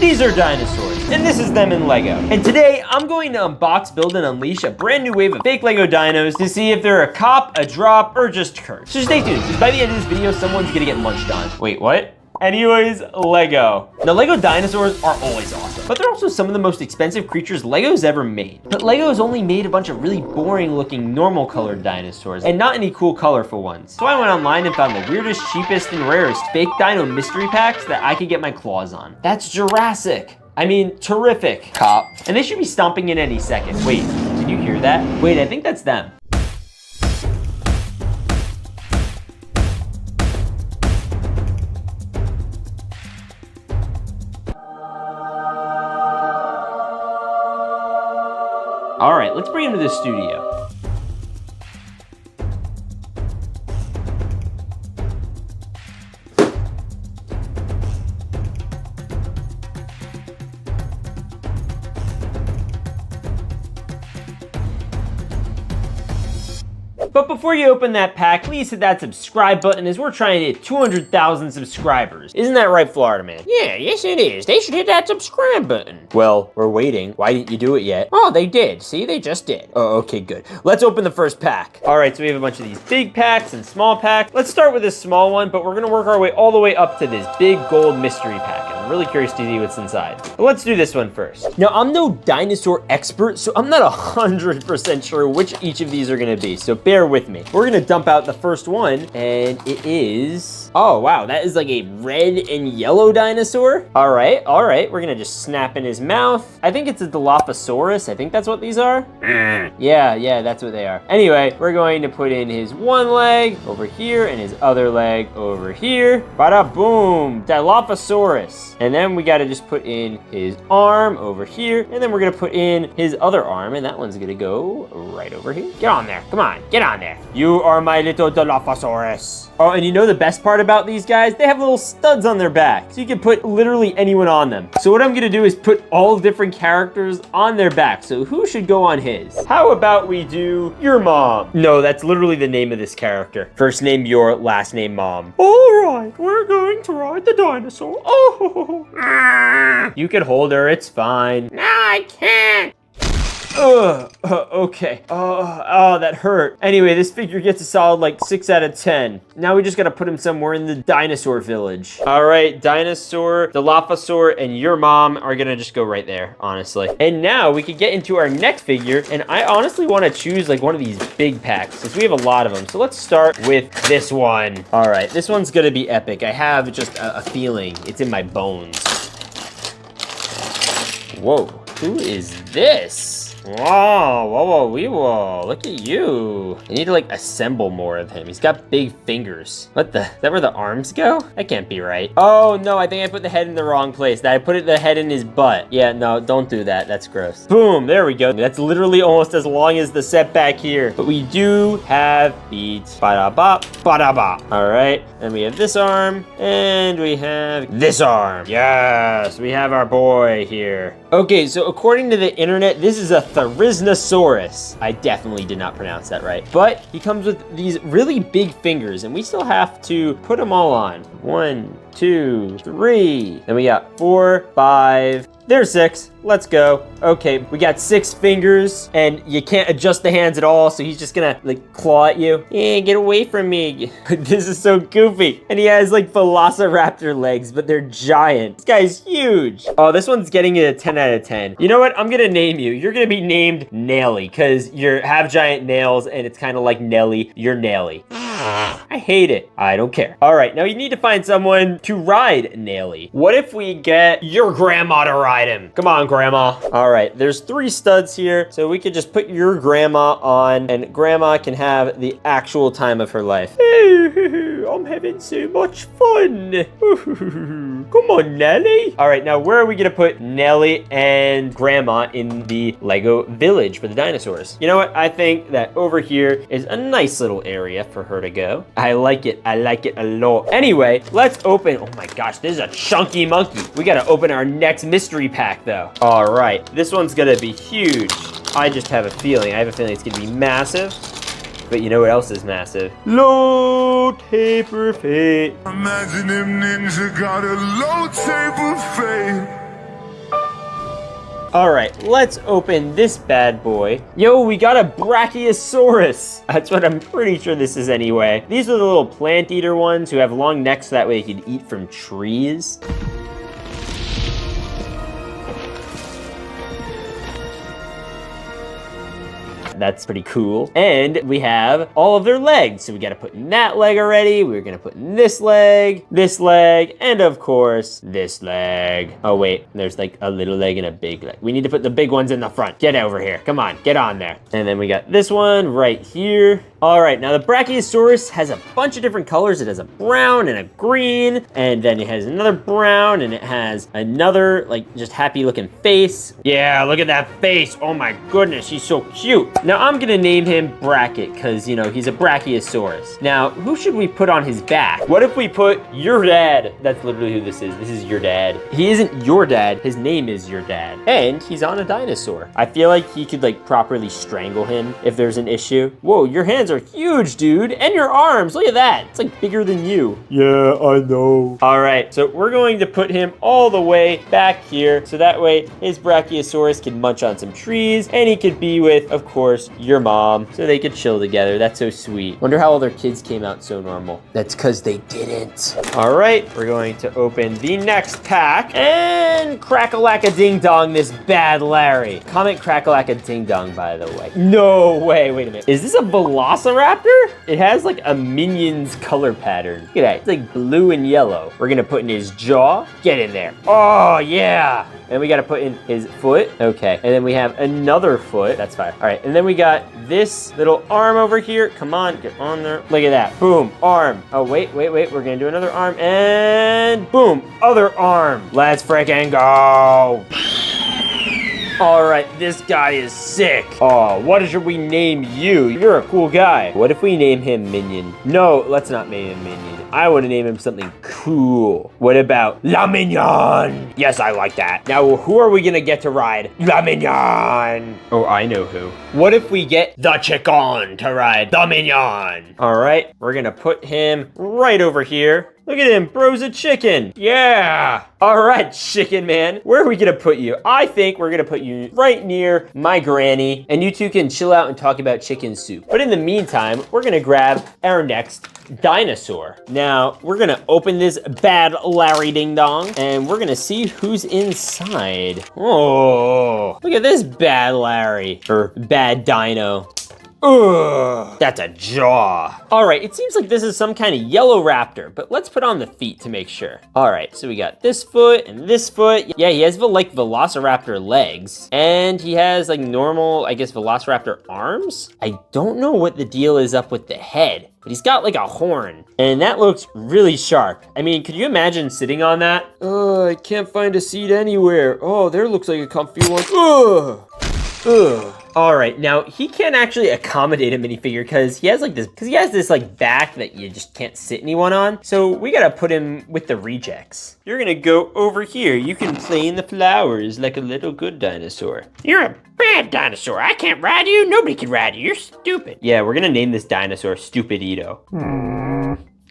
These are dinosaurs, and this is them in Lego. And today, I'm going to unbox, build, and unleash a brand new wave of fake Lego dinos to see if they're a cop, a drop, or just cursed. So stay tuned, because by the end of this video, someone's gonna get munched on. Wait, what? Anyways, Lego. Now, Lego dinosaurs are always awesome, but they're also some of the most expensive creatures Lego's ever made. But Lego has only made a bunch of really boring looking normal colored dinosaurs and not any cool colorful ones. So I went online and found the weirdest, cheapest, and rarest fake dino mystery packs that I could get my claws on. That's Jurassic. I mean, terrific, cop. And they should be stomping in any second. Wait, did you hear that? Wait, I think that's them. All right, let's bring him to the studio. But before you open that pack, please hit that subscribe button as we're trying to hit 200,000 subscribers. Isn't that right, Florida man? Yeah, yes it is. They should hit that subscribe button. Well, we're waiting. Why didn't you do it yet? Oh, they did. See, they just did. Oh, okay, good. Let's open the first pack. All right, so we have a bunch of these big packs and small packs. Let's start with this small one, but we're gonna work our way all the way up to this big gold mystery pack. I'm really curious to see what's inside. But let's do this one first. Now, I'm no dinosaur expert, so I'm not 100% sure which each of these are gonna be, so bear with me. We're gonna dump out the first one, and it is, oh wow, that is like a red and yellow dinosaur. All right, we're gonna just snap in his mouth. I think it's a Dilophosaurus. I think that's what these are. Yeah, that's what they are. Anyway, we're going to put in his one leg over here and his other leg over here. Bada boom, Dilophosaurus. And then we gotta just put in his arm over here, and then we're gonna put in his other arm, and that one's gonna go right over here. Get on there, come on, get on there. You are my little Dilophosaurus. Oh, and you know the best part about these guys? They have little studs on their back, so you can put literally anyone on them. So what I'm gonna do is put all different characters on their back, so who should go on his? How about we do your mom? No, that's literally the name of this character. First name your, last name mom. All right, we're going to ride the dinosaur. Oh, you can hold her, it's fine. No, I can't. Okay. Oh, that hurt. Anyway, this figure gets a solid like 6 out of 10. Now we just gotta put him somewhere in the dinosaur village. All right, dinosaur, Dilophosaur, and your mom are gonna just go right there, honestly. And now we can get into our next figure, and I honestly wanna choose like one of these big packs since we have a lot of them. So let's start with this one. All right, this one's gonna be epic. I have just a feeling. It's in my bones. Whoa, who is this? Whoa, look at you. I need to like assemble more of him. He's got big fingers. What the, is that where the arms go? That can't be right. Oh no, I think I put the head in the wrong place. I put the head in his butt. Yeah, no, don't do that, that's gross. Boom, there we go. That's literally almost as long as the set back here. But we do have feet. Ba-da-ba, ba-da-ba. All right, and we have this arm, and we have this arm. Yes, we have our boy here. Okay, so according to the internet, this is a Theriznosaurus. I definitely did not pronounce that right. But he comes with these really big fingers, and we still have to put them all on. 1, 2, 3. Then we got 4, 5. There's 6. Let's go. Okay, we got 6 fingers, and you can't adjust the hands at all, so he's just gonna, like, claw at you. Yeah, get away from me. This is so goofy. And he has, like, velociraptor legs, but they're giant. This guy's huge. Oh, this one's getting a 10 out of 10. You know what? I'm gonna name you. You're gonna be named Nelly, because you have giant nails, and it's kind of like Nelly. You're Nelly. I hate it. I don't care. All right, now you need to find someone to ride Nelly. What if we get your grandma to ride him? Come on, grandma. All right, there's 3 studs here, so we could just put your grandma on, and grandma can have the actual time of her life. I'm having so much fun. Come on, Nelly. All right, now where are we gonna put Nelly and grandma in the Lego village for the dinosaurs? You know what? I think that over here is a nice little area for her to go. I like it a lot. Anyway, let's open, oh my gosh, this is a chunky monkey. We gotta open our next mystery pack though. All right, this one's gonna be huge. I just have a feeling, it's gonna be massive. But you know what else is massive? Low taper fate. Imagine him ninja got a low taper fate. All right, let's open this bad boy. Yo, we got a Brachiosaurus. That's what I'm pretty sure this is anyway. These are the little plant eater ones who have long necks so that way you can eat from trees. That's pretty cool. And we have all of their legs. So we got to put in that leg already. We're going to put in this leg, and of course, this leg. Oh, wait, there's like a little leg and a big leg. We need to put the big ones in the front. Get over here. Come on, get on there. And then we got this one right here. All right, now the Brachiosaurus has a bunch of different colors. It has a brown and a green, and then it has another brown, and it has another like just happy looking face. Yeah, look at that face. Oh my goodness, he's so cute. Now I'm gonna name him Bracket because, you know, he's a Brachiosaurus. Now, who should we put on his back? What if we put your dad? That's literally who this is. This is your dad. He isn't your dad. His name is your dad. And he's on a dinosaur. I feel like he could like properly strangle him if there's an issue. Whoa, your hands are huge, dude. And your arms, look at that. It's like bigger than you. Yeah, I know. All right, so we're going to put him all the way back here so that way his Brachiosaurus can munch on some trees and he could be with, of course, your mom so they could chill together. That's so sweet. Wonder how all their kids came out so normal. That's because they didn't. All right, we're going to open the next pack and crack-a-lack-a-ding-dong this bad Larry. Comment crack-a-lack-a-ding-dong, by the way. No way, wait a minute. Is this a Velociraptor? It has like a Minions color pattern. Look at that, it's like blue and yellow. We're gonna put in his jaw. Get in there. Oh, yeah. And we gotta put in his foot. Okay, and then we have another foot. That's fine. All right, and then we got this little arm over here. Come on, get on there. Look at that. Boom, arm. Oh, wait. We're gonna do another arm and boom, other arm. Let's freaking go. All right, this guy is sick. Oh, what should we name you? You're a cool guy. What if we name him Minion? No, let's not name him Minion. I want to name him something cool. What about La Mignon? Yes, I like that. Now, who are we gonna get to ride La Mignon? Oh, I know who. What if we get the Chicken to ride La Mignon? All right, we're gonna put him right over here. Look at him, bro's a chicken. Yeah. All right, chicken man. Where are we gonna put you? I think we're gonna put you right near my granny, and you two can chill out and talk about chicken soup. But in the meantime, we're gonna grab our next dinosaur. Now, we're gonna open this bad Larry Ding Dong, and we're gonna see who's inside. Oh, look at this bad Larry, or bad dino. Ugh, that's a jaw. All right, it seems like this is some kind of yellow raptor, but let's put on the feet to make sure. All right, so we got this foot and this foot. Yeah, he has like Velociraptor legs, and he has like normal, I guess, Velociraptor arms. I don't know what the deal is up with the head, but he's got like a horn, and that looks really sharp. I mean, could you imagine sitting on that? Oh, I can't find a seat anywhere. Oh, there looks like a comfy one. Ugh. Ugh. All right, now he can't actually accommodate a minifigure because he has this like back that you just can't sit anyone on. So we gotta put him with the rejects. You're gonna go over here. You can play in the flowers like a little good dinosaur. You're a bad dinosaur. I can't ride you. Nobody can ride you. You're stupid. Yeah, we're gonna name this dinosaur Stupidito.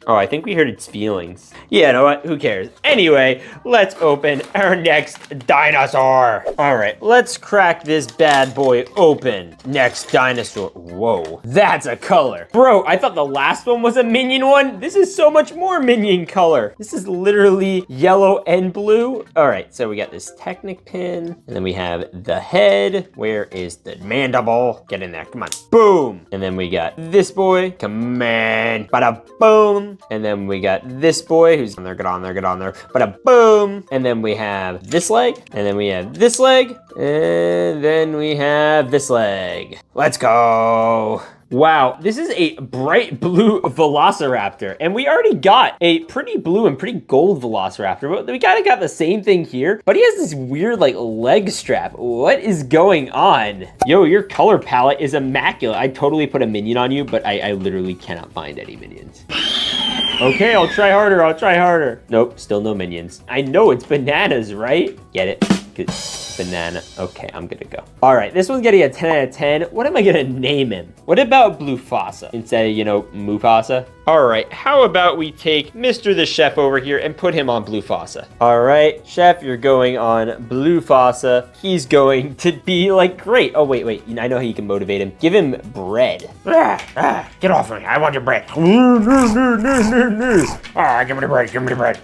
Oh, I think we hurt its feelings. Yeah, you know what? Who cares? Anyway, let's open our next dinosaur. All right, let's crack this bad boy open. Next dinosaur. Whoa, that's a color. Bro, I thought the last one was a Minion one. This is so much more Minion color. This is literally yellow and blue. All right, so we got this Technic pin, and then we have the head. Where is the mandible? Get in there, come on. Boom. And then we got this boy. Come on. Bada boom. And then we got this boy who's on there, get on there, bada boom. And then we have this leg, and then we have this leg, and then we have this leg. Let's go. Wow, this is a bright blue Velociraptor, and we already got a pretty blue and pretty gold Velociraptor, but we kind of got the same thing here, but he has this weird like leg strap. What is going on? Yo, your color palette is immaculate. I totally put a Minion on you, but I literally cannot find any Minions. Okay, I'll try harder. Nope, still no Minions. I know it's bananas, right? Get it? Good. Banana. Okay, I'm gonna go. All right, this one's getting a 10 out of 10. What am I gonna name him? What about Blufasa instead of, you know, Mufasa? All right, how about we take Mr. the Chef over here and put him on Blue Fossa? All right, Chef, you're going on Blue Fossa. He's going to be like, great. Oh, wait. I know how you can motivate him. Give him bread. Get off me. I want your bread. No. Give me the bread. Give me the bread.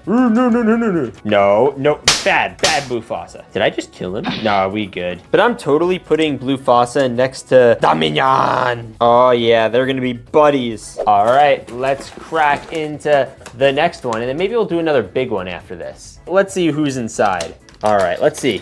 No, bad Blue Fossa. Did I just kill him? No, we good. But I'm totally putting Blue Fossa next to Dominion. Oh yeah, they're gonna be buddies. All right, let's crack into the next one, and then maybe we'll do another big one after this. Let's see who's inside. All right, let's see.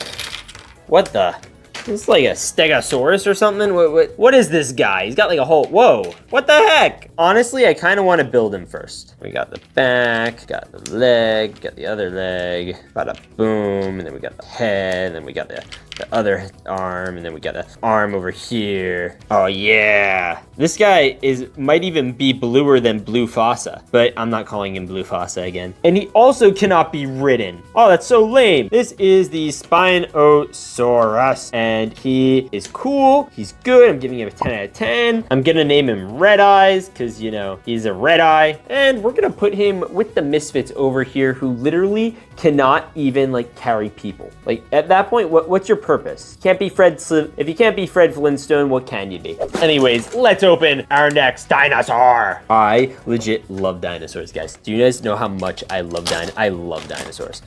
What the? This is like a stegosaurus or something. What is this guy? He's got like a whole, whoa, what the heck? Honestly, I kind of want to build him first. We got the back, got the leg, got the other leg, bada boom, and then we got the head, and then we got the other arm, and then we got the arm over here. Oh yeah. This guy might even be bluer than Blue Fossa, but I'm not calling him Blue Fossa again. And he also cannot be ridden. Oh, that's so lame. This is the Spinosaurus, and he is cool. He's good. I'm giving him a 10 out of 10. I'm gonna name him Red Eyes, because, you know, he's a red eye. And we're gonna put him with the misfits over here who literally cannot even, like, carry people. Like, at that point, what's your purpose? Can't be if you can't be Fred Flintstone, what can you be? Anyways, let's open our next dinosaur. I legit love dinosaurs, guys. Do you guys know how much I love dinosaurs?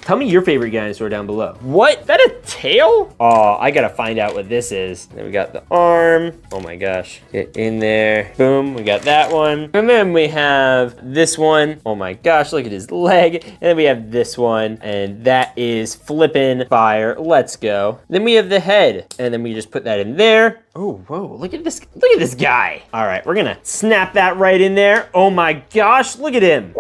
Tell me your favorite dinosaur down below. What? That a tail? Oh, I gotta find out what this is. Then we got the arm. Oh my gosh. Get in there. Boom, we got that one. And then we have this one. Oh my gosh, look at his leg. And then we have this one. And that is flippin' fire. Let's go. Then we have the head. And then we just put that in there. Oh, whoa, look at this guy. All right, we're gonna snap that right in there. Oh my gosh, look at him.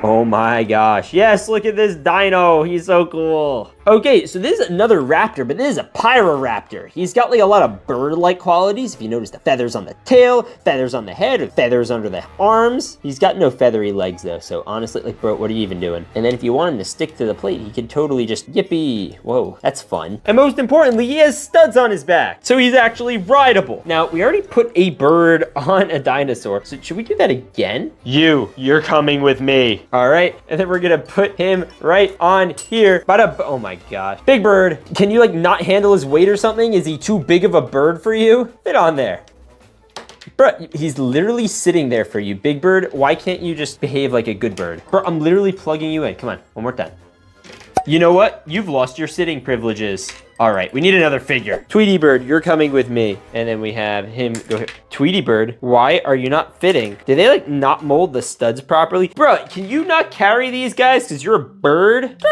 Oh my gosh. Yes, look at this dino. He's so cool. Okay, so this is another raptor, but this is a pyroraptor. He's got like a lot of bird-like qualities. If you notice the feathers on the tail, feathers on the head, feathers under the arms. He's got no feathery legs though, so honestly, like, bro, what are you even doing? And then if you want him to stick to the plate, he could totally just yippee. Whoa, that's fun. And most importantly, he has studs on his back, so he's actually rideable. Now, we already put a bird on a dinosaur, so should we do that again? You're coming with me. All right, and then we're gonna put him right on here. Oh my gosh. Big Bird, can you like not handle his weight or something? Is he too big of a bird for you? Fit on there. Bro, he's literally sitting there for you. Big Bird, why can't you just behave like a good bird? Bro, I'm literally plugging you in. Come on, one more time. You know what? You've lost your sitting privileges. All right, we need another figure. Tweety Bird, you're coming with me. And then we have him go here. Tweety Bird, why are you not fitting? Did they like not mold the studs properly? Bro, can you not carry these guys because you're a bird?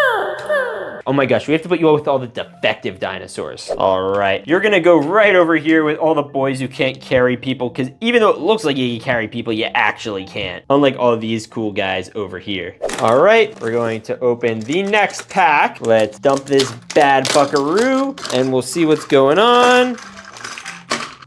Oh my gosh, we have to put you with all the defective dinosaurs. All right, you're gonna go right over here with all the boys who can't carry people, because even though it looks like you can carry people, you actually can't. Unlike all of these cool guys over here. All right, we're going to open the next pack. Let's dump this bad buckaroo and we'll see what's going on.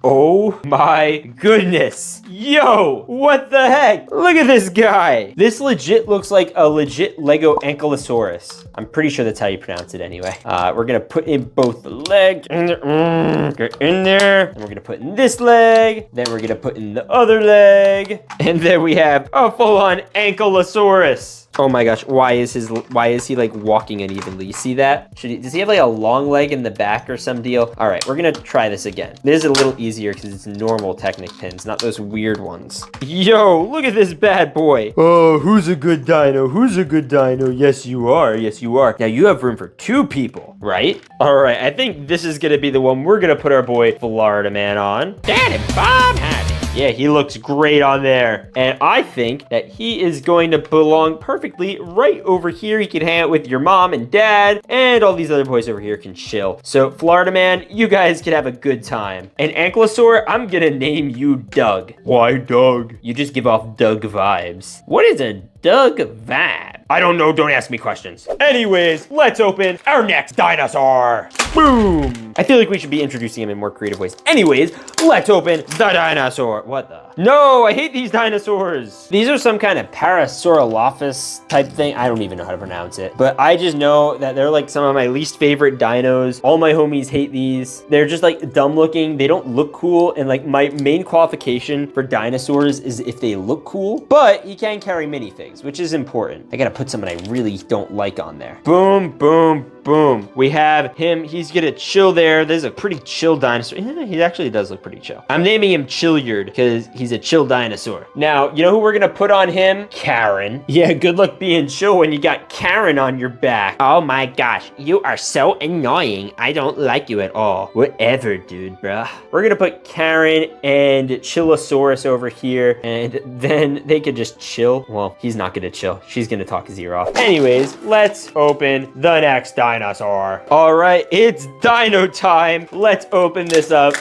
Oh my goodness. Yo, what the heck? Look at this guy. This legit looks like a legit Lego Ankylosaurus. I'm pretty sure that's how you pronounce it anyway. We're gonna put in both the legs. Get in there. And we're gonna put in this leg. Then we're gonna put in the other leg. And then we have a full-on Ankylosaurus. Oh my gosh, why is he like walking unevenly? You see that? Does he have like a long leg in the back or some deal? All right, we're gonna try this again. This is a little easier because it's normal Technic pins, not those weird ones. Yo, look at this bad boy. Oh, who's a good dino? Who's a good dino? Yes, you are. Yes, you are. Now you have room for 2 people, right? All right, I think this is gonna be the one we're gonna put our boy Florida Man on. Daddy Bob had it. Yeah, he looks great on there. And I think that he is going to belong perfectly right over here. He can hang out with your mom and dad, and all these other boys over here can chill. So, Florida Man, you guys can have a good time. And Ankylosaur, I'm gonna name you Doug. Why Doug? You just give off Doug vibes. What is a Doug vibe? I don't know, don't ask me questions. Anyways, let's open our next dinosaur. Boom. I feel like we should be introducing him in more creative ways. Anyways, let's open the dinosaur. What the? No, I hate these dinosaurs. These are some kind of Parasaurolophus type thing. I don't even know how to pronounce it. But I just know that they're like some of my least favorite dinos. All my homies hate these. They're just like dumb looking. They don't look cool. And like my main qualification for dinosaurs is if they look cool. But he can carry minifigs, which is important. I gotta put someone I really don't like on there. Boom, boom, boom. We have him. He's gonna chill there. There's a pretty chill dinosaur. Yeah, he actually does look pretty chill. I'm naming him Chilliard because he's a chill dinosaur. Now, you know who we're gonna put on him? Karen. Yeah, good luck being chill when you got Karen on your back. Oh my gosh, you are so annoying. I don't like you at all. Whatever, dude, bruh. We're gonna put Karen and Chillosaurus over here, and then they could just chill. Well, he's not gonna chill. She's gonna talk his ear off. Anyways, let's open the next dinosaur. All right, it's dino time. Let's open this up.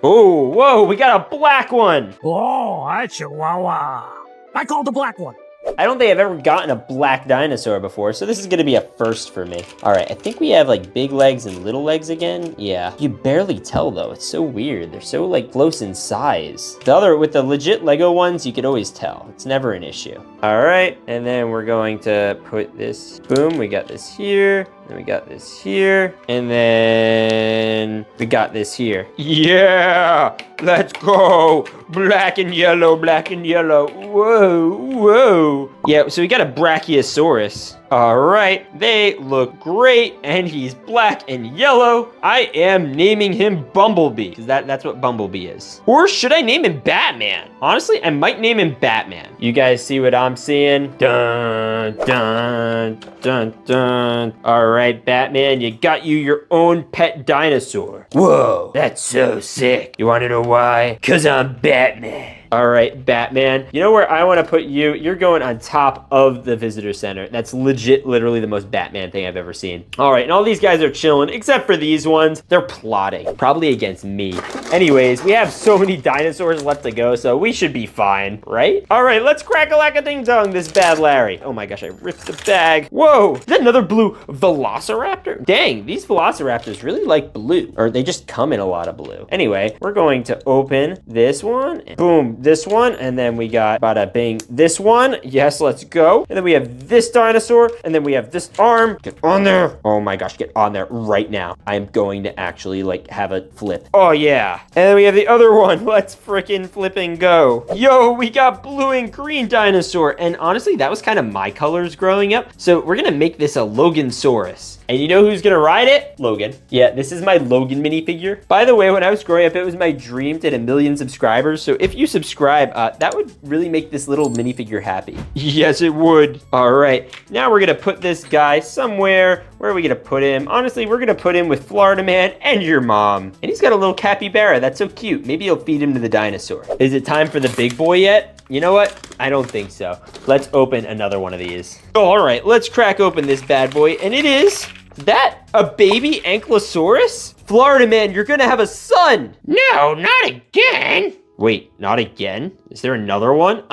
Oh, whoa, we got a black one. Oh, hi, Chihuahua. I called the black one. I don't think I've ever gotten a black dinosaur before, so this is gonna be a first for me. All right, I think we have like big legs and little legs again. Yeah, you barely tell though. It's so weird. They're so like close in size. With the legit Lego ones, you could always tell. It's never an issue. All right, and then we're going to put this, boom, we got this here. Then we got this here, and then we got this here. Yeah, let's go. Black and yellow, black and yellow. Whoa, whoa. Yeah, so we got a Brachiosaurus. All right, they look great, and he's black and yellow. I am naming him Bumblebee, because that's what Bumblebee is. Or should I name him Batman? Honestly, I might name him Batman. You guys see what I'm seeing? Dun, dun, dun, dun. All right, Batman, you got your own pet dinosaur. Whoa, that's so sick. You want to know why? Because I'm Batman. All right, Batman. You know where I want to put you? You're going on top of the visitor center. That's legit, literally the most Batman thing I've ever seen. All right, and all these guys are chilling, except for these ones. They're plotting, probably against me. Anyways, we have so many dinosaurs left to go, so we should be fine, right? All right, let's crack-a-lack-a-ding-dong this bad Larry. Oh my gosh, I ripped the bag. Whoa, is that another blue Velociraptor? Dang, these Velociraptors really like blue, or they just come in a lot of blue. Anyway, we're going to open this one. Boom. This one, and then we got bada bing this one. Yes, let's go. And then we have this dinosaur, and then we have this arm. Get on there. Oh my gosh, get on there right now. I'm going to actually like have a flip. Oh yeah. And then we have the other one. Let's freaking flip and go. Yo, we got blue and green dinosaur. And honestly, that was kind of my colors growing up. So we're gonna make this a Logansaurus. And you know who's gonna ride it? Logan. Yeah, this is my Logan minifigure. By the way, when I was growing up, it was my dream to hit 1 million subscribers. So if you subscribe, that would really make this little minifigure happy. Yes, it would. All right, now we're gonna put this guy somewhere. Where are we gonna put him? Honestly, we're gonna put him with Florida Man and your mom. And he's got a little capybara. That's so cute. Maybe you'll feed him to the dinosaur. Is it time for the big boy yet? You know what? I don't think so. Let's open another one of these. All right, let's crack open this bad boy. And it is that a baby Ankylosaurus? Florida Man, you're gonna have a son. No, not again. Wait, not again? Is there another one?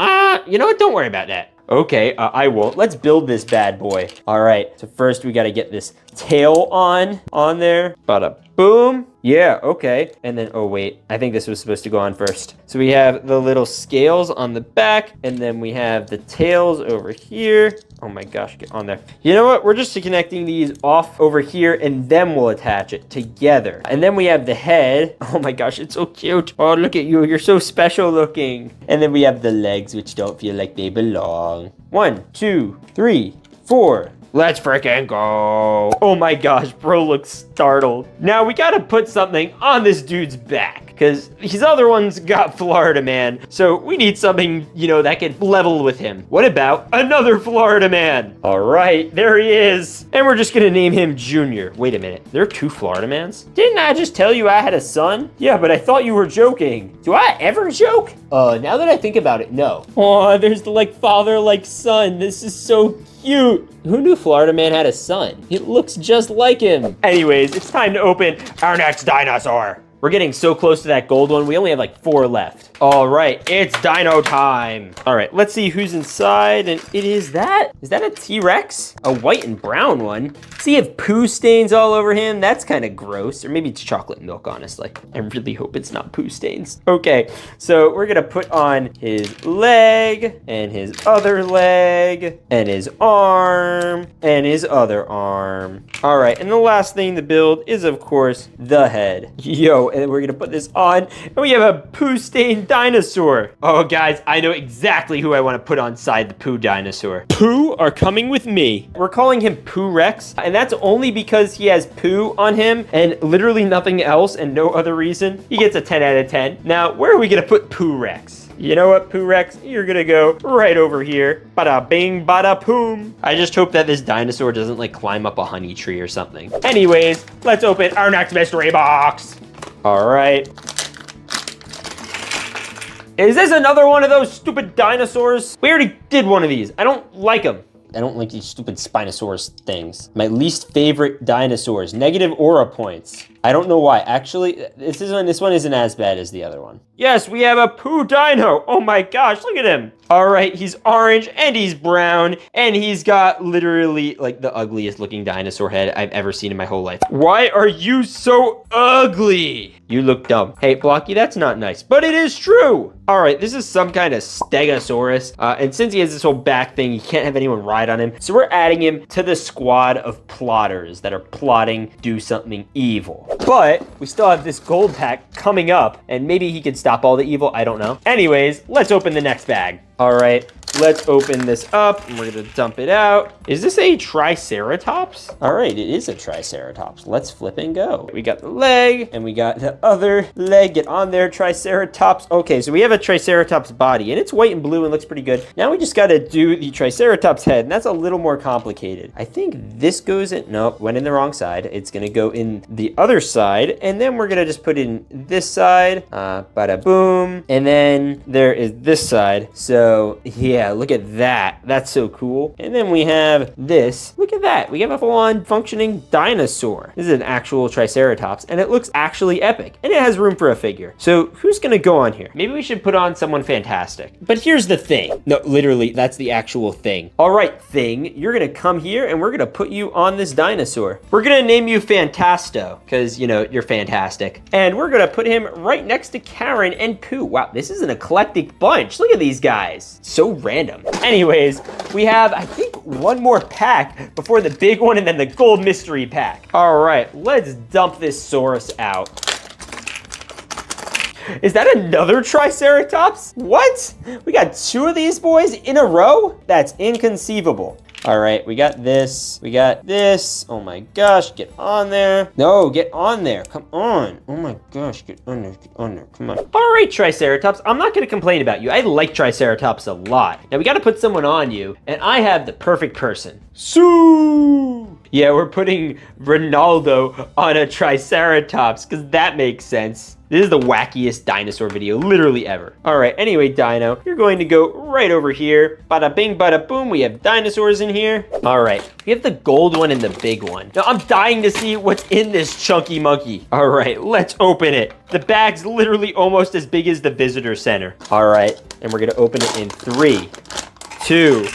You know what? Don't worry about that. Okay, I won't. Let's build this bad boy. All right, so first we gotta get this tail on there. Bada boom. Yeah, okay. And then, oh wait, I think this was supposed to go on first. So we have the little scales on the back, and then we have the tails over here. Oh my gosh, get on there. You know what? We're just connecting these off over here, and then we'll attach it together. And then we have the head. Oh my gosh, it's so cute. Oh, look at you. You're so special looking. And then we have the legs, which don't feel like they belong. 1, 2, 3, 4. Let's freaking go. Oh my gosh, bro looks startled. Now we gotta put something on this dude's back because these other ones got Florida Man. So we need something, you know, that can level with him. What about another Florida Man? All right, there he is. And we're just gonna name him Junior. Wait a minute, there are 2 Florida Mans? Didn't I just tell you I had a son? Yeah, but I thought you were joking. Do I ever joke? Now that I think about it, no. Oh, there's the like father, like son. This is so cute. Who knew Florida Man had a son? It looks just like him. Anyways, it's time to open our next dinosaur. We're getting so close to that gold one. We only have like 4 left. All right, it's dino time. All right, let's see who's inside. And it is that. Is that a T-Rex? A white and brown one. See, he have poo stains all over him. That's kind of gross. Or maybe it's chocolate milk, honestly. I really hope it's not poo stains. Okay, so we're gonna put on his leg and his other leg and his arm and his other arm. All right, and the last thing to build is, of course, the head. Yo, and we're gonna put this on, and we have a poo-stained dinosaur. Oh, guys, I know exactly who I want to put on side the poo dinosaur. Poo are coming with me. We're calling him Poo Rex, and that's only because he has poo on him and literally nothing else and no other reason. He gets a 10 out of 10. Now, where are we gonna put Poo Rex? You know what, Poo Rex? You're gonna go right over here. Bada bing, bada boom. I just hope that this dinosaur doesn't like climb up a honey tree or something. Anyways, let's open our next mystery box. All right. Is this another one of those stupid dinosaurs? We already did one of these. I don't like them. I don't like these stupid Spinosaurus things. My least favorite dinosaurs. Negative aura points. I don't know why. Actually, this one isn't as bad as the other one. Yes, we have a poo dino. Oh my gosh, look at him. All right, he's orange and he's brown and he's got literally like the ugliest looking dinosaur head I've ever seen in my whole life. Why are you so ugly? You look dumb. Hey, Blocky, that's not nice, but it is true. All right, this is some kind of Stegosaurus. And since he has this whole back thing, you can't have anyone ride on him. So we're adding him to the squad of plotters that are plotting to do something evil. But we still have this gold pack coming up, and maybe he could stop all the evil. I don't know. Anyways, let's open the next bag. All right, let's open this up, and we're gonna dump it out. Is this a Triceratops? All right, it is a Triceratops. Let's flip and go. We got the leg, and we got the other leg. Get on there, Triceratops. Okay, so we have a Triceratops body, and it's white and blue and looks pretty good. Now we just gotta do the Triceratops head, and that's a little more complicated. I think this goes in, nope, went in the wrong side. It's gonna go in the other side, and then we're gonna just put in this side, bada boom, and then there is this side. So yeah, look at that. That's so cool. And then we have this. Look at that. We have a full-on functioning dinosaur. This is an actual Triceratops, and it looks actually epic. And it has room for a figure. So who's gonna go on here? Maybe we should put on someone fantastic. But here's the thing. No, literally, that's the actual thing. All right, thing, you're gonna come here, and we're gonna put you on this dinosaur. We're gonna name you Fantasto, because, you know, you're fantastic. And we're gonna put him right next to Karen and Pooh. Wow, this is an eclectic bunch. Look at these guys. So random. Anyways, we have, I think, one more pack before the big one and then the gold mystery pack. All right, let's dump this Saurus out. Is that another Triceratops? What? We got 2 of these boys in a row? That's inconceivable. All right, we got this. We got this. Oh my gosh, get on there. No, get on there. Come on. Oh my gosh, get on there. Get on there. Come on. All right, Triceratops. I'm not going to complain about you. I like Triceratops a lot. Now, we got to put someone on you, and I have the perfect person. Sue! Yeah, we're putting Ronaldo on a Triceratops because that makes sense. This is the wackiest dinosaur video literally ever. All right, anyway, Dino, you're going to go right over here. Bada bing, bada boom, we have dinosaurs in here. All right, we have the gold one and the big one. Now, I'm dying to see what's in this chunky monkey. All right, let's open it. The bag's literally almost as big as the visitor center. All right, and we're gonna open it in 3, 2,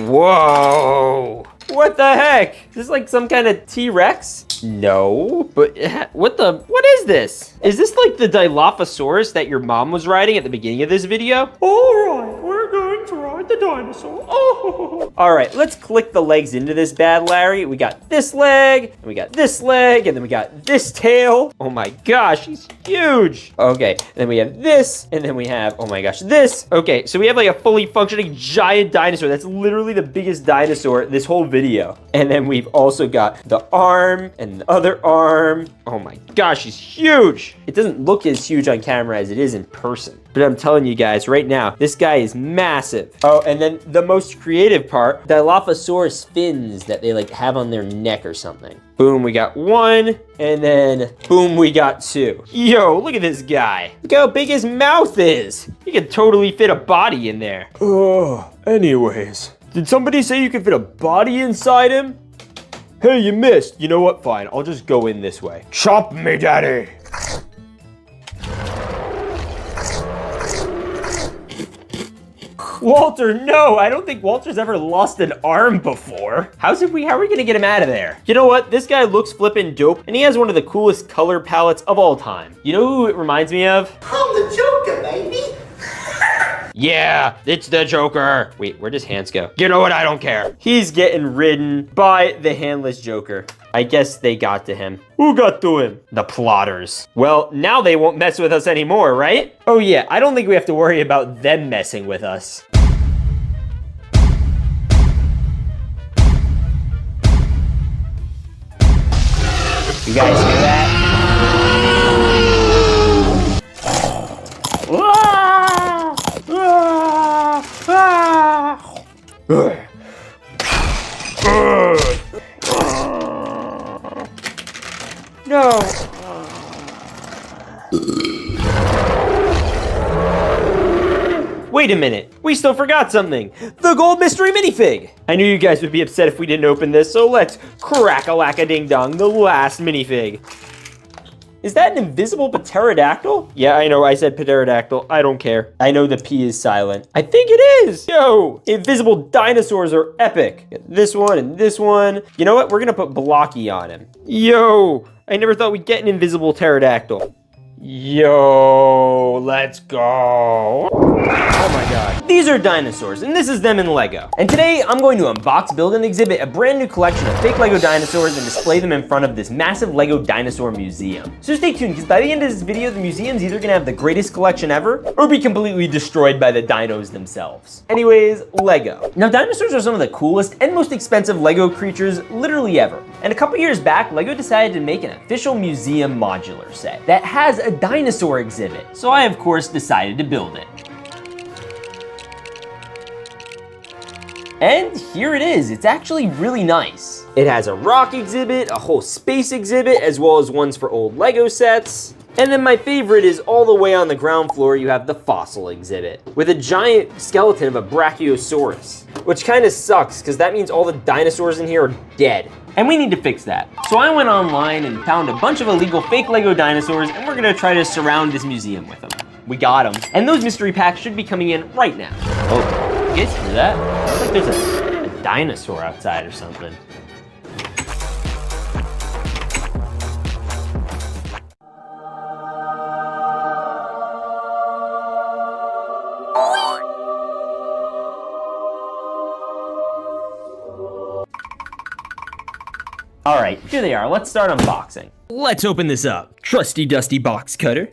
whoa. What the heck? Is this like some kind of T-Rex? No, but what is this? Is this like the Dilophosaurus that your mom was riding at the beginning of this video? All right, we're going to ride the dinosaur. Oh. All right, let's click the legs into this bad Larry. We got this leg, and we got this leg, and then we got this tail. Oh my gosh, he's huge. Okay, and then we have this, and then we have, oh my gosh, this. Okay, so we have like a fully functioning giant dinosaur. That's literally the biggest dinosaur this whole video. And then we've also got the arm and the other arm. Oh my gosh, he's huge. It doesn't look as huge on camera as it is in person. But I'm telling you guys right now, this guy is massive. Oh, and then the most creative part, Dilophosaurus fins that they like have on their neck or something. Boom, we got 1, and then boom, we got 2. Yo, look at this guy. Look how big his mouth is. He could totally fit a body in there. Oh, anyways. Did somebody say you could fit a body inside him? Hey, you missed. You know what? Fine, I'll just go in this way. Chop me, daddy. Walter, no, I don't think Walter's ever lost an arm before. How are we gonna get him out of there? You know what? This guy looks flippin' dope, and he has one of the coolest color palettes of all time. You know who it reminds me of? I'm the Joker, baby. Yeah, it's the Joker. Wait, where'd his hands go? You know what? I don't care. He's getting ridden by the handless Joker. I guess they got to him. Who got to him? The plotters. Well, now they won't mess with us anymore, right? Oh yeah, I don't think we have to worry about them messing with us. You guys hear that? No. Wait a minute, we still forgot something. The gold mystery minifig. I knew you guys would be upset if we didn't open this, so let's crack-a-lack-a-ding-dong, the last minifig. Is that an invisible pterodactyl? Yeah, I know, I said pterodactyl. I don't care. I know the P is silent. I think it is. Yo, invisible dinosaurs are epic. This one and this one. You know what? We're gonna put Blocky on him. Yo, I never thought we'd get an invisible pterodactyl. Yo, let's go. Oh my god. These are dinosaurs, and this is them in Lego. And today, I'm going to unbox, build, and exhibit a brand new collection of fake Lego dinosaurs and display them in front of this massive Lego dinosaur museum. So stay tuned, because by the end of this video, the museum's either gonna have the greatest collection ever, or be completely destroyed by the dinos themselves. Anyways, Lego. Now, dinosaurs are some of the coolest and most expensive Lego creatures literally ever. And a couple years back, Lego decided to make an official museum modular set that has a dinosaur exhibit. So I, of course, decided to build it. And here it is. It's actually really nice. It has a rock exhibit, a whole space exhibit, as well as ones for old Lego sets. And then my favorite is all the way on the ground floor, you have the fossil exhibit with a giant skeleton of a Brachiosaurus, which kind of sucks because that means all the dinosaurs in here are dead. And we need to fix that. So I went online and found a bunch of illegal fake Lego dinosaurs, and we're gonna try to surround this museum with them. We got them. And those mystery packs should be coming in right now. Oh, you guys hear that? Looks like there's a dinosaur outside or something. All right, here they are. Let's start unboxing. Let's open this up. Trusty dusty box cutter.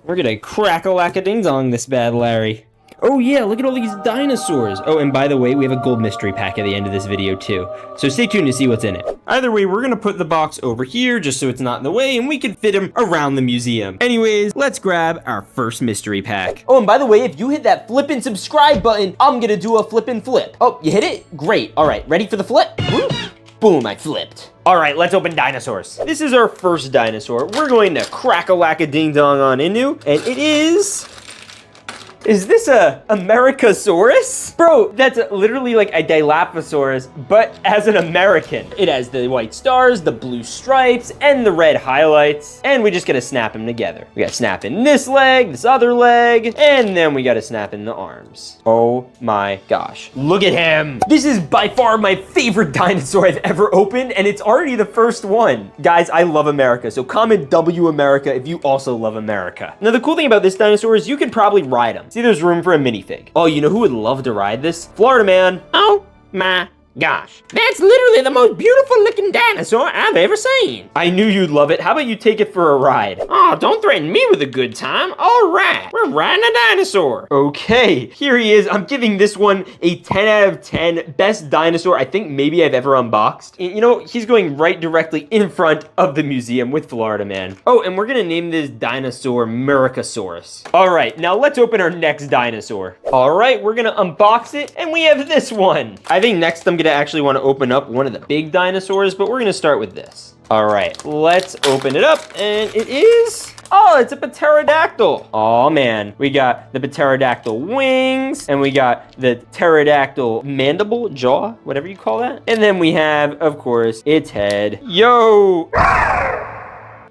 We're gonna crack-a-lack-a-ding-dong this bad Larry. Oh yeah, look at all these dinosaurs. Oh, and by the way, we have a gold mystery pack at the end of this video too. So stay tuned to see what's in it. Either way, we're gonna put the box over here just so it's not in the way and we can fit them around the museum. Anyways, let's grab our first mystery pack. Oh, and by the way, if you hit that flippin' subscribe button, I'm gonna do a flippin' flip. Oh, you hit it? Great. All right, ready for the flip? Woo. Boom, I flipped. All right, let's open dinosaurs. This is our first dinosaur. We're going to crack-a-lack-a-ding-dong on into, and it is this a Americasaurus? Bro, that's literally like a Dilophosaurus, but as an American. It has the white stars, the blue stripes, and the red highlights, and we just gotta snap them together. We gotta snap in this leg, this other leg, and then we gotta snap in the arms. Oh my gosh, look at him. This is by far my favorite dinosaur I've ever opened, and it's already the first one. Guys, I love America, so comment W America if you also love America. Now, the cool thing about this dinosaur is you can probably ride him. See, there's room for a minifig. Oh, you know who would love to ride this? Florida man. Oh my gosh. That's literally the most beautiful looking dinosaur I've ever seen. I knew you'd love it. How about you take it for a ride? Oh, don't threaten me with a good time. All right, we're riding a dinosaur. Okay, here he is. I'm giving this one a 10 out of 10. Best dinosaur I think maybe I've ever unboxed. You know, he's going right directly in front of the museum with Florida Man. Oh, and we're gonna name this dinosaur Americasaurus. All right, now let's open our next dinosaur. All right, we're gonna unbox it, and we have this one. I think next I'm gonna actually want to open up one of the big dinosaurs, but we're gonna start with this. All right, let's open it up, and it is, oh, it's a pterodactyl. Oh man, we got the pterodactyl wings, and we got the pterodactyl mandible, jaw, whatever you call that. And then we have, of course, its head. Yo!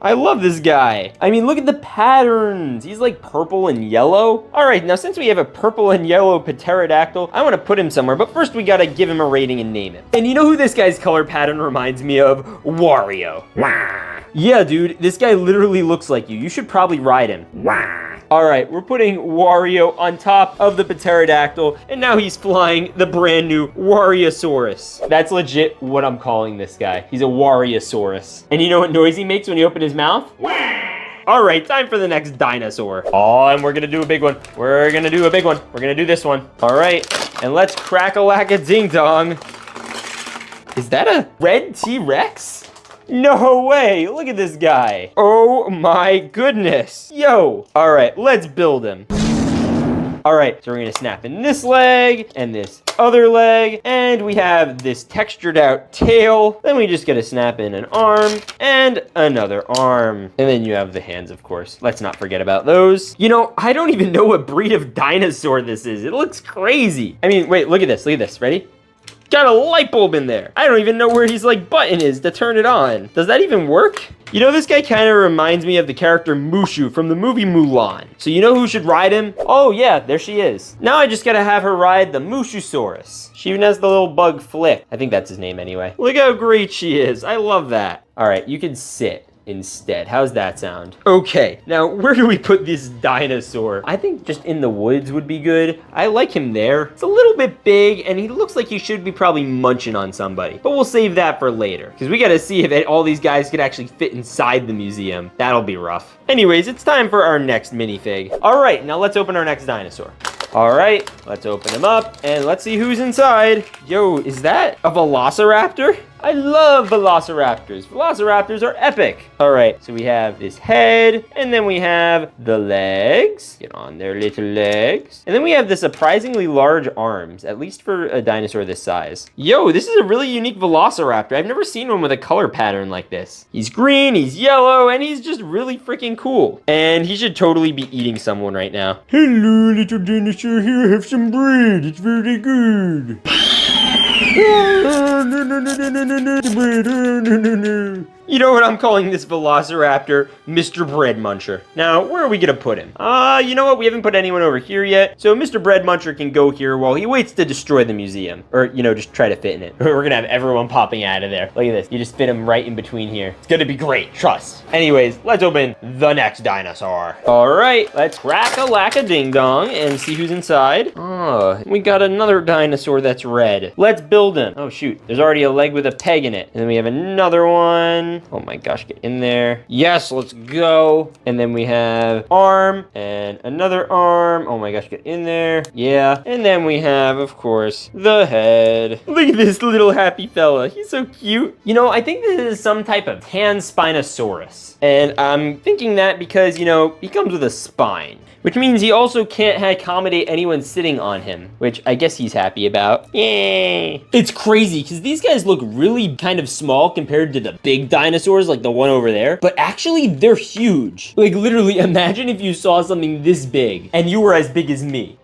I love this guy. I mean, look at the patterns. He's like purple and yellow. All right, now since we have a purple and yellow pterodactyl, I want to put him somewhere, but first we gotta give him a rating and name him. And you know who this guy's color pattern reminds me of? Wario. Wah. Yeah, dude, this guy literally looks like you. You should probably ride him. Wah. All right, we're putting Wario on top of the pterodactyl, and now he's flying the brand new Wariosaurus. That's legit what I'm calling this guy. He's a Wariosaurus. And you know what noise he makes when he opens his mouth? All right, time for the next dinosaur. Oh, and we're gonna do a big one. We're gonna do a big one. We're gonna do this one. All right, and let's crack-a-lack-a-ding-dong. Is that a red T-Rex? No way, look at this guy. Oh my goodness. Yo, all right, let's build him. All right, so we're gonna snap in this leg and this other leg, and we have this textured out tail. Then we just gotta snap in an arm and another arm. And then you have the hands, of course. Let's not forget about those. You know, I don't even know what breed of dinosaur this is. It looks crazy. I mean, wait, look at this, ready? Got a light bulb in there. I don't even know where his like button is to turn it on. Does that even work? You know, this guy kind of reminds me of the character Mushu from the movie Mulan. So you know who should ride him? Oh yeah, there she is. Now I just gotta have her ride the Mushusaurus. She even has the little bug Flick. I think that's his name anyway. Look how great she is. I love that. All right, you can sit instead. How's that sound? Okay, now where do we put this dinosaur? I think just in the woods would be good. I like him there. It's a little bit big and he looks like he should be probably munching on somebody, but we'll save that for later because we got to see if all these guys could actually fit inside the museum. That'll be rough. Anyways, it's time for our next minifig. All right, now let's open our next dinosaur. All right, let's open him up and let's see who's inside. Yo, is that a velociraptor? I love velociraptors. Velociraptors are epic. All right, so we have this head, and then we have the legs. Get on their little legs. And then we have the surprisingly large arms, at least for a dinosaur this size. Yo, this is a really unique velociraptor. I've never seen one with a color pattern like this. He's green, he's yellow, and he's just really freaking cool. And he should totally be eating someone right now. Hello, little dinosaur. Here, have some bread. It's very good. You know what I'm calling this velociraptor? Mr. Bread Muncher. Now, where are we gonna put him? You know what? We haven't put anyone over here yet. So Mr. Bread Muncher can go here while he waits to destroy the museum. Or, you know, just try to fit in it. We're gonna have everyone popping out of there. Look at this. You just fit him right in between here. It's gonna be great, trust. Anyways, let's open the next dinosaur. All right, let's crack-a-lack-a-ding-dong and see who's inside. Oh, we got another dinosaur that's red. Let's build him. Oh, shoot. There's already a leg with a peg in it. And then we have another one. Oh my gosh, get in there. Yes, let's go. And then we have arm and another arm. Oh my gosh, get in there. Yeah. And then we have, of course, the head. Look at this little happy fella. He's so cute. You know, I think this is some type of tan Spinosaurus. And I'm thinking that because, you know, he comes with a spine, which means he also can't accommodate anyone sitting on him, which I guess he's happy about. Yay! It's crazy because these guys look really kind of small compared to the big dinosaurs like the one over there, but actually they're huge. Like literally imagine if you saw something this big and you were as big as me.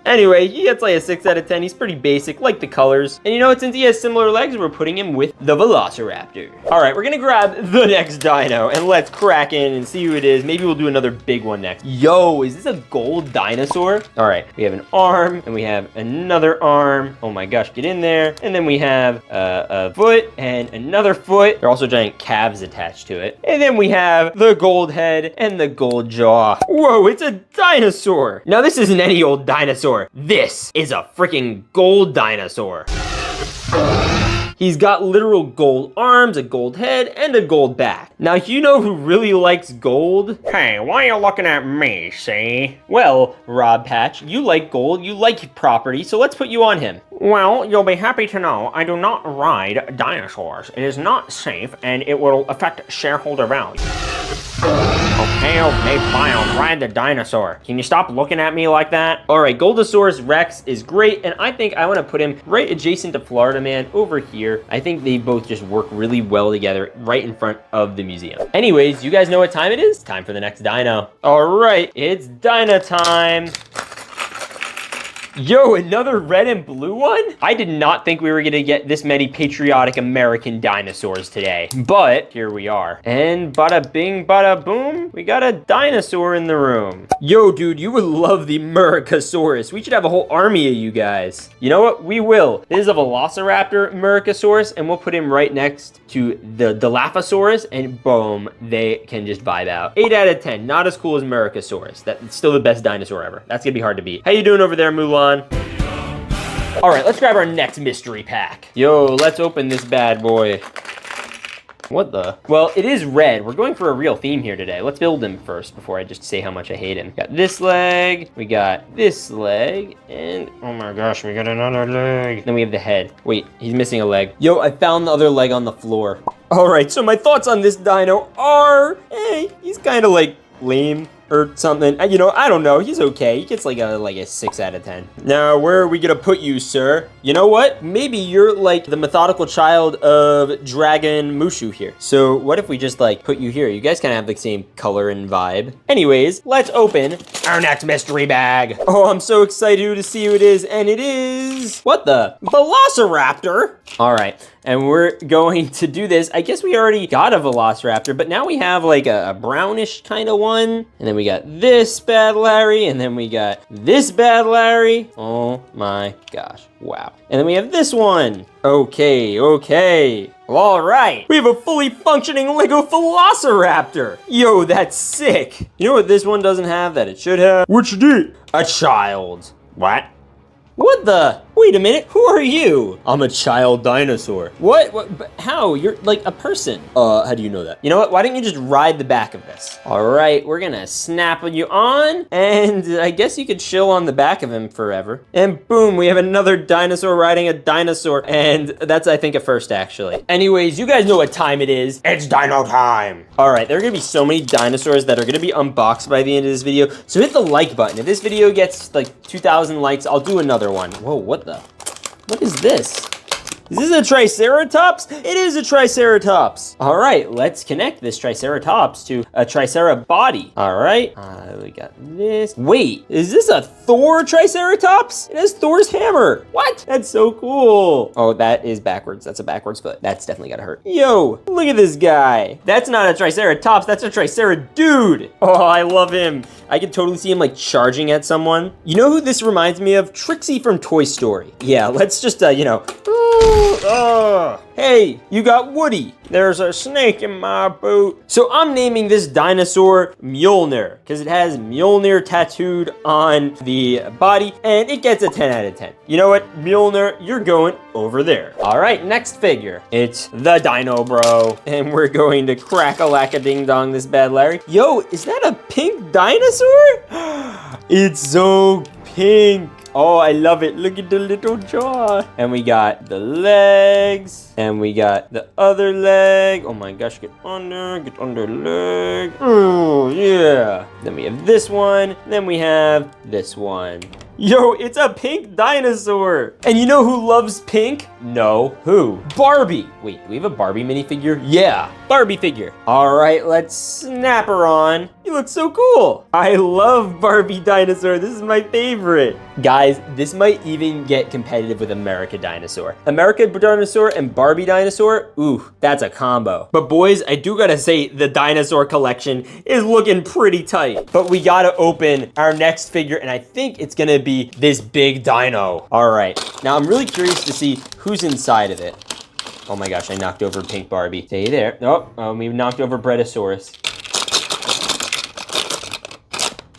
Anyway, he gets like a 6 out of 10. He's pretty basic, like the colors. And you know what? Since he has similar legs, we're putting him with the Velociraptor. All right, we're gonna grab the next dino and let's crack in and see who it is. Maybe we'll do another big one next. Yo, is this a gold dinosaur? All right, we have an arm and we have another arm. Oh my gosh, get in there. And then we have a foot and another foot. There are also giant calves attached to it. And then we have the gold head and the gold jaw. Whoa, it's a dinosaur. Now this isn't any old dinosaur. This is a freaking gold dinosaur. He's got literal gold arms, a gold head, and a gold back. Now, you know who really likes gold? Hey, why are you looking at me, see? Well, Rob Patch, you like gold, you like property, so let's put you on him. Well, you'll be happy to know I do not ride dinosaurs. It is not safe, and it will affect shareholder value. Okay, fine, I'll ride the dinosaur. Can you stop looking at me like that? All right, Goldosaurus Rex is great, and I think I want to put him right adjacent to Florida Man over here. I think they both just work really well together right in front of the museum. Anyways, you guys know what time it is? Time for the next dino. All right, it's dino time. Yo, another red and blue one? I did not think we were gonna get this many patriotic American dinosaurs today, but here we are. And bada bing, bada boom, we got a dinosaur in the room. Yo, dude, you would love the Muricasaurus. We should have a whole army of you guys. You know what? We will. This is a Velociraptor Muricasaurus, and we'll put him right next to the Dilophosaurus, and boom, they can just vibe out. 8 out of 10, not as cool as Muricasaurus. That's still the best dinosaur ever. That's gonna be hard to beat. How you doing over there, Mulan? All right, let's grab our next mystery pack. Yo, let's open this bad boy. What the? Well, it is red. We're going for a real theme here today. Let's build him first before I just say how much I hate him. Got this leg, we got this leg, and oh my gosh, we got another leg. Then we have the head. Wait, he's missing a leg. Yo, I found the other leg on the floor. All right, so my thoughts on this dino are, hey, he's kind of like lame or something. You know, I don't know. He's okay. He gets like a 6 out of 10. Now, where are we gonna put you, sir? You know what? Maybe you're like the methodical child of Dragon Mushu here. So what if we just like put you here? You guys kind of have the same color and vibe. Anyways, let's open our next mystery bag. Oh, I'm so excited to see who it is. And it is, what the? Velociraptor. All right. And we're going to do this. I guess we already got a Velociraptor, but now we have like a brownish kind of one. And then we got this bad Larry, and then we got this bad Larry. Oh my gosh, wow. And then we have this one. Okay. Well, all right. We have a fully functioning Lego Velociraptor. Yo, that's sick. You know what this one doesn't have that it should have? What you did? A child. What? What the? Wait a minute, who are you? I'm a child dinosaur. What? But how? You're like a person. How do you know that? You know what? Why don't you just ride the back of this? All right, we're gonna snap you on, and I guess you could chill on the back of him forever. And boom, we have another dinosaur riding a dinosaur, and that's, I think, a first, actually. Anyways, you guys know what time it is. It's dino time. All right, there are gonna be so many dinosaurs that are gonna be unboxed by the end of this video, so hit the like button. If this video gets like 2,000 likes, I'll do another one. Whoa, what the? What is this? Is this a Triceratops? It is a Triceratops. All right, let's connect this Triceratops to a Triceratops body. All right, we got this. Wait, is this a Thor Triceratops? It has Thor's hammer. What? That's so cool. Oh, that is backwards. That's a backwards foot. That's definitely gotta hurt. Yo, look at this guy. That's not a Triceratops, that's a Triceradude. Oh, I love him. I could totally see him like charging at someone. You know who this reminds me of? Trixie from Toy Story. Yeah, let's just, hey, you got Woody. There's a snake in my boot. So I'm naming this dinosaur Mjolnir because it has Mjolnir tattooed on the body, and it gets a 10 out of 10. You know what, Mjolnir, you're going over there. All right, next figure. It's the Dino Bro, and we're going to crack-a-lack-a-ding-dong this bad Larry. Yo, is that a pink dinosaur? It's so pink. Oh, I love it. Look at the little jaw. And we got the legs. And we got the other leg. Oh my gosh, get under leg. Oh, yeah. Then we have this one. Then we have this one. Yo, it's a pink dinosaur. And you know who loves pink? No, who? Barbie. Wait, do we have a Barbie minifigure? Yeah, Barbie figure. All right, let's snap her on. You look so cool. I love Barbie dinosaur. This is my favorite. Guys, this might even get competitive with America Dinosaur. America Dinosaur and Barbie Dinosaur, ooh, that's a combo. But boys, I do gotta say the dinosaur collection is looking pretty tight. But we gotta open our next figure, and I think it's gonna be this big dino. All right, now I'm really curious to see who's inside of it. Oh my gosh, I knocked over Pink Barbie. Stay there. Oh, we knocked over Bretosaurus.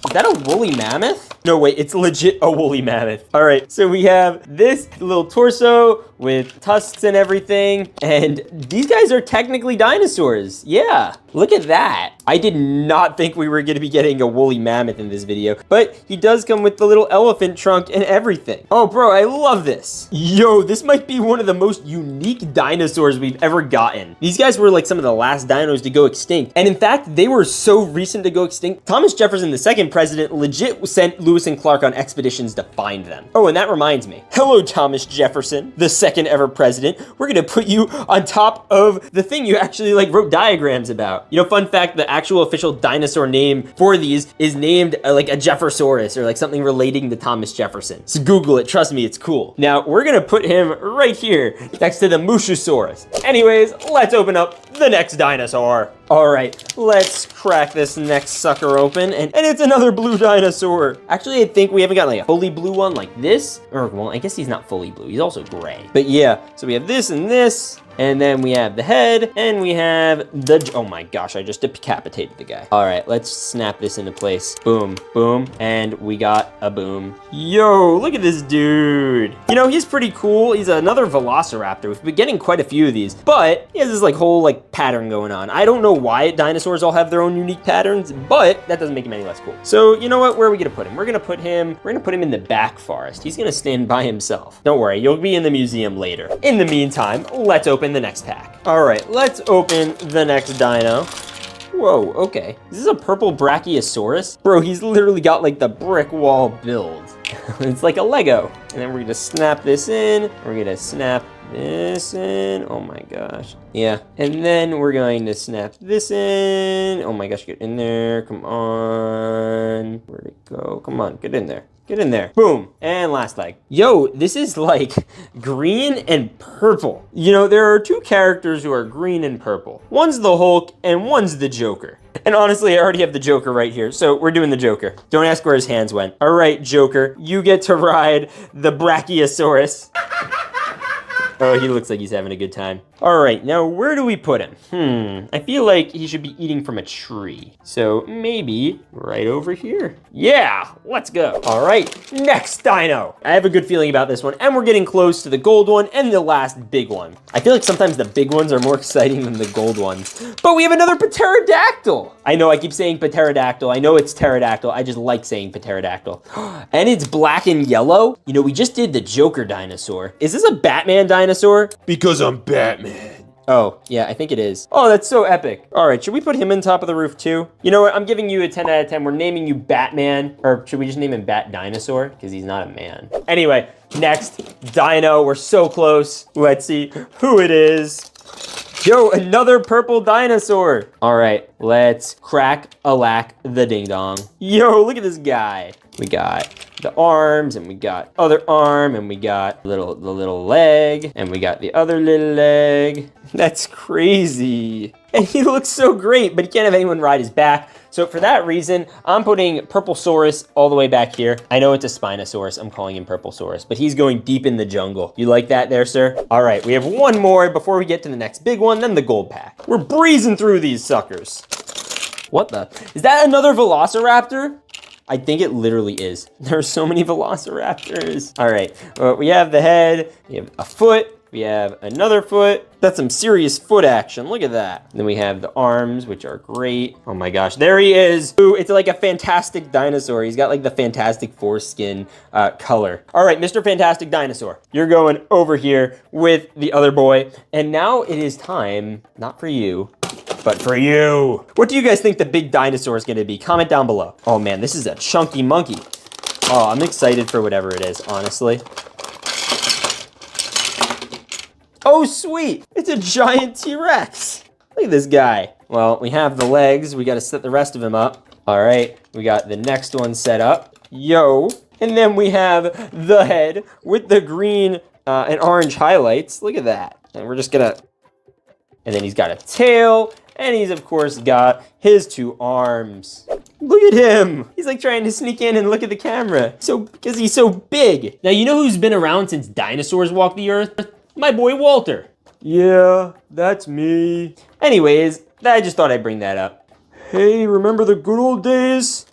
Is that a woolly mammoth? No, wait, it's legit a woolly mammoth. All right, so we have this little torso with tusks and everything, and these guys are technically dinosaurs. Yeah, look at that. I did not think we were gonna be getting a woolly mammoth in this video, but he does come with the little elephant trunk and everything. Oh, bro, I love this. Yo, this might be one of the most unique dinosaurs we've ever gotten. These guys were like some of the last dinos to go extinct, and in fact, they were so recent to go extinct. Thomas Jefferson, the second president, legit sent Louis Lewis and Clark on expeditions to find them. Oh, and that reminds me. Hello, Thomas Jefferson, the second ever president. We're gonna put you on top of the thing you actually like wrote diagrams about. You know, fun fact, the actual official dinosaur name for these is named like a Jeffersaurus or like something relating to Thomas Jefferson. So Google it, trust me, it's cool. Now, we're gonna put him right here next to the Mushusaurus. Anyways, let's open up the next dinosaur. All right, let's crack this next sucker open, and it's another blue dinosaur. Actually, I think we haven't got like a fully blue one like this, or well, I guess he's not fully blue, he's also gray. But yeah, so we have this and this, and then we have the head, and we have the, oh my gosh, I just decapitated the guy. All right, let's snap this into place. Boom, boom, and we got a boom. Yo, look at this dude. You know, he's pretty cool. He's another velociraptor. We've been getting quite a few of these, but he has this like whole like pattern going on. I don't know why dinosaurs all have their own unique patterns, but that doesn't make him any less cool. So you know what, where are we gonna put him? We're gonna put him in the back forest. He's gonna stand by himself. Don't worry, you'll be in the museum later. In the meantime, let's open the next pack. All right, let's open the next dino. Whoa, okay. Is this a purple Brachiosaurus? Bro, he's literally got like the brick wall build. It's like a Lego. And then we're gonna snap this in. We're gonna snap this in. Oh my gosh. Yeah. And then we're going to snap this in. Oh my gosh, get in there. Come on. Where'd it go? Come on, get in there. Get in there. Boom. And last leg. Yo, this is like green and purple. You know, there are two characters who are green and purple. One's the Hulk and one's the Joker. And honestly, I already have the Joker right here, so we're doing the Joker. Don't ask where his hands went. All right, Joker, you get to ride the Brachiosaurus. Oh, he looks like he's having a good time. All right, now where do we put him? I feel like he should be eating from a tree. So maybe right over here. Yeah, let's go. All right, next dino. I have a good feeling about this one, and we're getting close to the gold one and the last big one. I feel like sometimes the big ones are more exciting than the gold ones. But we have another pterodactyl. I know I keep saying pterodactyl. I know it's pterodactyl. I just like saying pterodactyl. And it's black and yellow. You know, we just did the Joker dinosaur. Is this a Batman dinosaur? Because I'm Batman. Oh, yeah, I think it is. Oh, that's so epic. All right, should we put him on top of the roof too? You know what, I'm giving you a 10 out of 10. We're naming you Batman, or should we just name him Bat Dinosaur? Because he's not a man. Anyway, next dino, we're so close. Let's see who it is. Yo, another purple dinosaur. All right, let's crack-a-lack the ding-dong. Yo, look at this guy. We got the arms, and we got other arm, and we got the little leg, and we got the other little leg. That's crazy. And he looks so great, but he can't have anyone ride his back. So for that reason, I'm putting Purplesaurus all the way back here. I know it's a Spinosaurus, I'm calling him Purplesaurus, but he's going deep in the jungle. You like that there, sir? All right, we have one more before we get to the next big one, then the gold pack. We're breezing through these suckers. What the? Is that another Velociraptor? I think it literally is. There are so many Velociraptors. All right, we have the head, we have a foot, we have another foot. That's some serious foot action. Look at that. And then we have the arms, which are great. Oh my gosh, there he is. Ooh, it's like a fantastic dinosaur. He's got like the Fantastic Foreskin color. All right, Mr. Fantastic Dinosaur, you're going over here with the other boy. And now it is time, not for you, but for you. What do you guys think the big dinosaur is gonna be? Comment down below. Oh man, this is a chunky monkey. Oh, I'm excited for whatever it is, honestly. Oh, sweet, it's a giant T-Rex. Look at this guy. Well, we have the legs. We gotta set the rest of him up. All right, we got the next one set up. Yo, and then we have the head with the green and orange highlights. Look at that. And we're just gonna, and then he's got a tail, and he's of course got his two arms. Look at him. He's like trying to sneak in and look at the camera. So, because he's so big. Now, you know who's been around since dinosaurs walked the earth? My boy Walter. Yeah, that's me. Anyways, I just thought I'd bring that up. Hey, remember the good old days?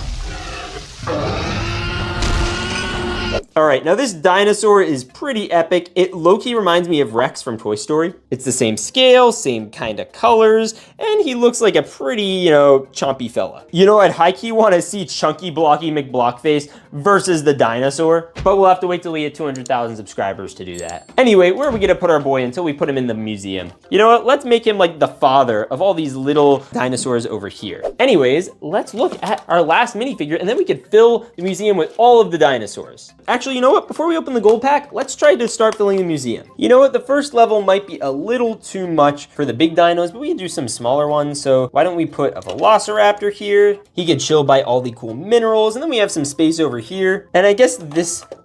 All right, now this dinosaur is pretty epic. It low-key reminds me of Rex from Toy Story. It's the same scale, same kind of colors, and he looks like a pretty, chompy fella. You know, I'd high-key want to see Chunky Blocky McBlockface versus the dinosaur, but we'll have to wait till we hit 200,000 subscribers to do that. Anyway, where are we gonna put our boy until we put him in the museum? You know what? Let's make him like the father of all these little dinosaurs over here. Anyways, let's look at our last minifigure, and then we could fill the museum with all of the dinosaurs. Actually, you know what? Before we open the gold pack, let's try to start filling the museum. You know what? The first level might be a little too much for the big dinos, but we can do some smaller ones. So why don't we put a Velociraptor here? He could chill by all the cool minerals, and then we have some space over here. And I guess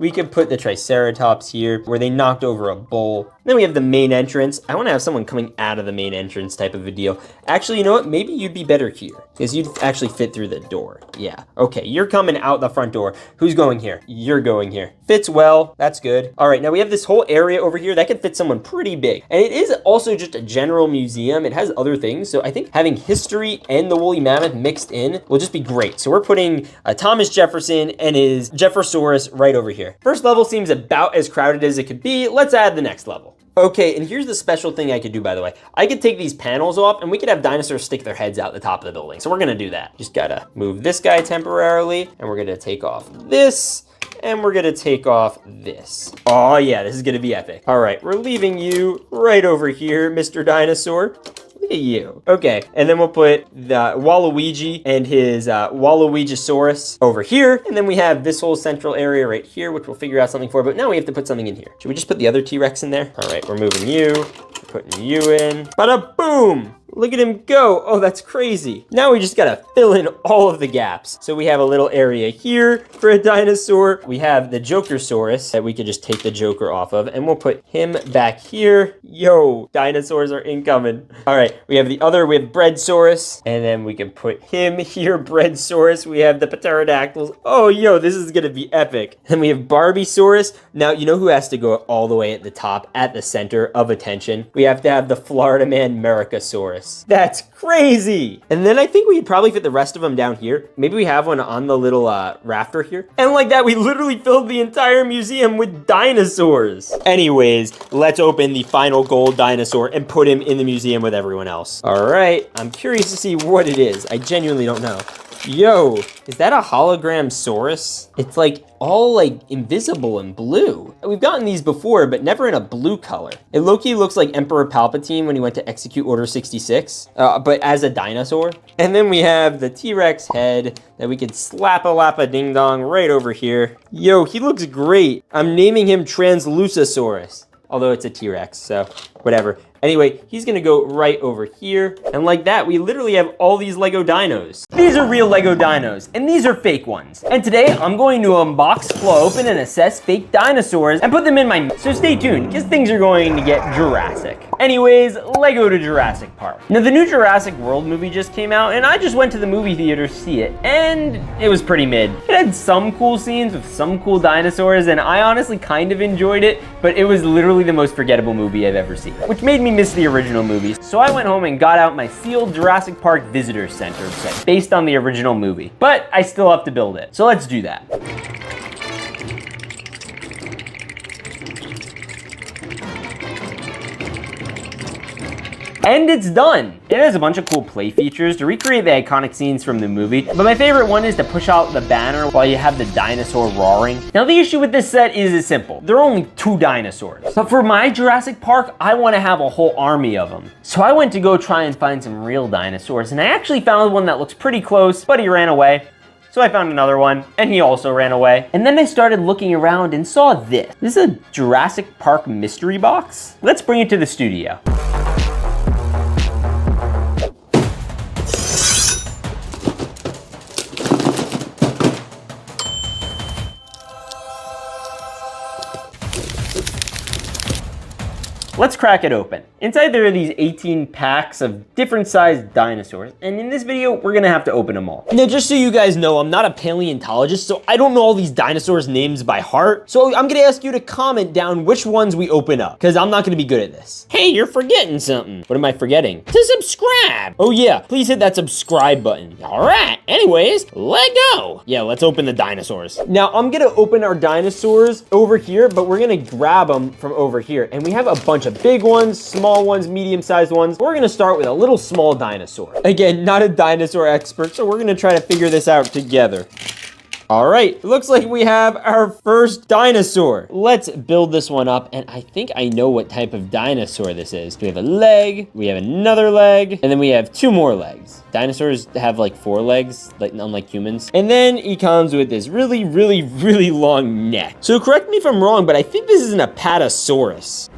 we could put the Triceratops here, where they knocked over a bull. Then we have the main entrance. I want to have someone coming out of the main entrance type of a deal. Actually, you know what? Maybe you'd be better here, because you'd actually fit through the door. Yeah, okay, you're coming out the front door. Who's going here? You're going here. Fits well, that's good. All right, now we have this whole area over here that could fit someone pretty big. And it is also just a general museum. It has other things, so I think having history and the woolly mammoth mixed in will just be great. So we're putting Thomas Jefferson and his Jeffersaurus right over here. First level seems about as crowded as it could be. Let's add the next level. Okay, and here's the special thing I could do, by the way. I could take these panels off and we could have dinosaurs stick their heads out the top of the building. So we're gonna do that. Just gotta move this guy temporarily, and we're gonna take off this, and we're gonna take off this. Oh yeah, this is gonna be epic. All right, we're leaving you right over here, Mr. Dinosaur. Look at you. Okay, and then we'll put the Waluigi and his Waluigisaurus over here. And then we have this whole central area right here, which we'll figure out something for, but now we have to put something in here. Should we just put the other T-Rex in there? All right, we're moving you, we're putting you in. Bada boom! Look at him go. Oh, that's crazy. Now we just gotta fill in all of the gaps. So we have a little area here for a dinosaur. We have the Jokersaurus that we could just take the Joker off of, and we'll put him back here. Yo, dinosaurs are incoming. All right, we have Breadsaurus, and then we can put him here, Breadsaurus. We have the pterodactyls. Oh, yo, this is gonna be epic. Then we have Barbiesaurus. Now, you know who has to go all the way at the top, at the center of attention? We have to have the Florida Man Americasaurus. That's crazy. And then I think we'd probably fit the rest of them down here. Maybe we have one on the little rafter here. And like that, we literally filled the entire museum with dinosaurs. Anyways, let's open the final gold dinosaur and put him in the museum with everyone else. All right, I'm curious to see what it is. I genuinely don't know. Yo, is that a hologram Saurus? It's like all like invisible and blue. We've gotten these before, but never in a blue color. It low-key looks like Emperor Palpatine when he went to execute Order 66, but as a dinosaur. And then we have the T-Rex head that we could slap-a-lap-a-ding-dong right over here. Yo, he looks great. I'm naming him Translucosaurus, although it's a T-Rex, so whatever. Anyway, he's gonna go right over here. And like that, we literally have all these Lego dinos. These are real Lego dinos, and these are fake ones. And today, I'm going to unbox, claw open, and assess fake dinosaurs and put them in my... So stay tuned, because things are going to get Jurassic. Anyways, Lego to Jurassic Park. Now, the new Jurassic World movie just came out, and I just went to the movie theater to see it, and it was pretty mid. It had some cool scenes with some cool dinosaurs, and I honestly kind of enjoyed it, but it was literally the most forgettable movie I've ever seen, which made me miss the original movies. So I went home and got out my sealed Jurassic Park Visitor Center set based on the original movie, but I still have to build it. So let's do that. And it's done. It has a bunch of cool play features to recreate the iconic scenes from the movie, but my favorite one is to push out the banner while you have the dinosaur roaring. Now the issue with this set is simple. There are only 2 dinosaurs. But for my Jurassic Park, I want to have a whole army of them. So I went to go try and find some real dinosaurs, and I actually found one that looks pretty close, but he ran away. So I found another one, and he also ran away. And then I started looking around and saw this. This is a Jurassic Park mystery box. Let's bring it to the studio. let's crack it open. Inside there are these 18 packs of different sized dinosaurs, and in this video, we're gonna have to open them all. Now, just so you guys know, I'm not a paleontologist, so I don't know all these dinosaurs' names by heart. So I'm gonna ask you to comment down which ones we open up, because I'm not gonna be good at this. Hey, you're forgetting something. What am I forgetting? To subscribe. Oh yeah, please hit that subscribe button. All right, anyways, let go. Yeah, let's open the dinosaurs. Now, I'm gonna open our dinosaurs over here, but we're gonna grab them from over here. And we have a bunch of big ones, small ones, medium-sized ones. We're gonna start with a little small dinosaur. Again, not a dinosaur expert, so we're gonna try to figure this out together. All right, it looks like we have our first dinosaur. Let's build this one up, and I think I know what type of dinosaur this is. We have a leg, we have another leg, and then we have 2 more legs. Dinosaurs have like 4 legs, like unlike humans. And then he comes with this really, really, really long neck. So correct me if I'm wrong, but I think this is an Apatosaurus.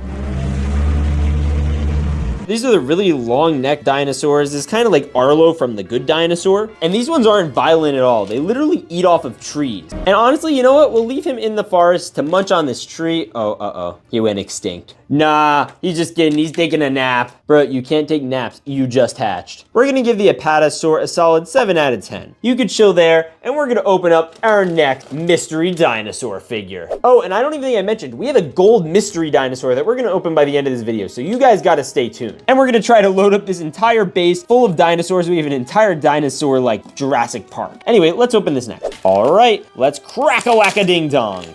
These are the really long neck dinosaurs. It's kind of like Arlo from The Good Dinosaur. And these ones aren't violent at all. They literally eat off of trees. And honestly, you know what? We'll leave him in the forest to munch on this tree. Oh, uh-oh. He went extinct. Nah, he's just kidding. He's taking a nap. Bro, you can't take naps. You just hatched. We're gonna give the Apatosaur a solid 7 out of 10. You could chill there, and we're gonna open up our next mystery dinosaur figure. Oh, and I don't even think I mentioned, we have a gold mystery dinosaur that we're gonna open by the end of this video, so you guys gotta stay tuned. And we're gonna try to load up this entire base full of dinosaurs. We have an entire dinosaur like Jurassic Park. Anyway, let's open this next. All right, let's crack-a-whack-a-ding-dong.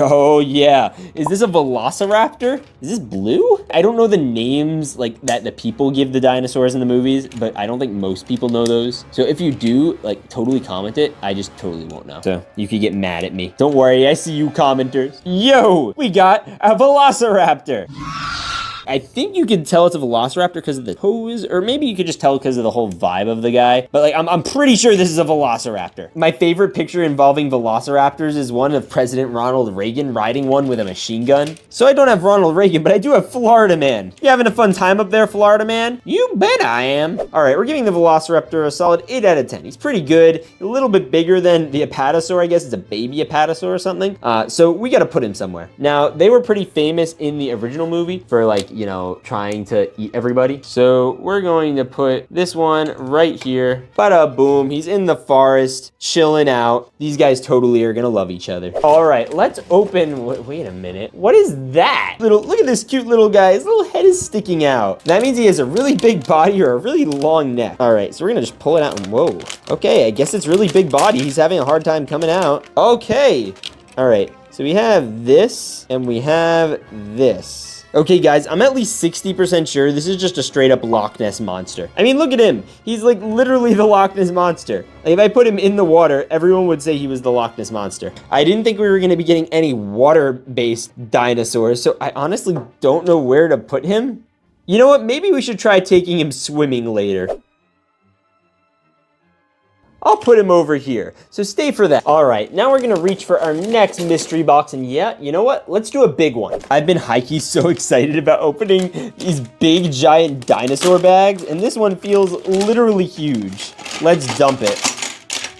Oh yeah, is this a velociraptor? Is this blue? I don't know the names like that the people give the dinosaurs in the movies, but I don't think most people know those. So if you do, like totally comment it, I just totally won't know. So you could get mad at me. Don't worry, I see you commenters. Yo, we got a velociraptor. I think you could tell it's a velociraptor because of the toes, or maybe you could just tell because of the whole vibe of the guy. But like, I'm pretty sure this is a velociraptor. My favorite picture involving velociraptors is one of President Ronald Reagan riding one with a machine gun. So I don't have Ronald Reagan, but I do have Florida Man. You having a fun time up there, Florida Man? You bet I am. All right, we're giving the velociraptor a solid 8 out of 10. He's pretty good. A little bit bigger than the Apatosaur, I guess. It's a baby Apatosaur or something. So we got to put him somewhere. Now, they were pretty famous in the original movie for like, you know, trying to eat everybody. So we're going to put this one right here. Bada boom, he's in the forest, chilling out. These guys totally are gonna love each other. All right, let's open, wait a minute. What is that? Look at this cute little guy. His little head is sticking out. That means he has a really big body or a really long neck. All right, so we're gonna just pull it out and whoa. Okay, I guess it's really big body. He's having a hard time coming out. Okay, all right. So we have this and we have this. Okay, guys, I'm at least 60% sure this is just a straight up Loch Ness monster. I mean, look at him. He's like literally the Loch Ness monster. Like, if I put him in the water, everyone would say he was the Loch Ness monster. I didn't think we were going to be getting any water-based dinosaurs, so I honestly don't know where to put him. You know what? Maybe we should try taking him swimming later. I'll put him over here, so stay for that. All right, now we're gonna reach for our next mystery box, and yeah, you know what? Let's do a big one. I've been high-key so excited about opening these big, giant dinosaur bags, and this one feels literally huge. Let's dump it.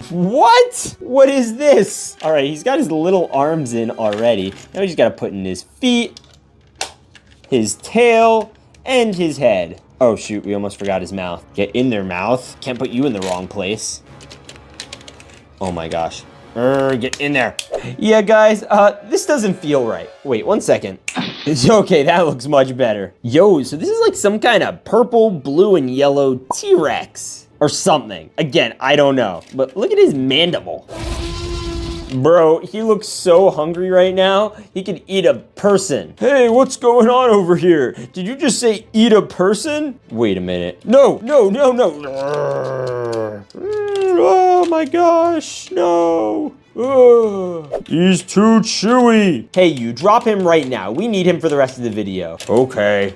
What? What is this? All right, he's got his little arms in already. Now we just gotta put in his feet, his tail, and his head. Oh shoot, we almost forgot his mouth. Get in their mouth. Can't put you in the wrong place. Oh my gosh. Get in there. Yeah, guys, this doesn't feel right. Wait, 1 second. Okay, that looks much better. Yo, so this is like some kind of purple, blue, and yellow T-Rex or something. Again, I don't know. But look at his mandible. Bro, he looks so hungry right now. He could eat a person. Hey, what's going on over here? Did you just say eat a person? Wait a minute. No, no, no, no. Oh my gosh, no. He's too chewy. Hey, you drop him right now. We need him for the rest of the video. Okay.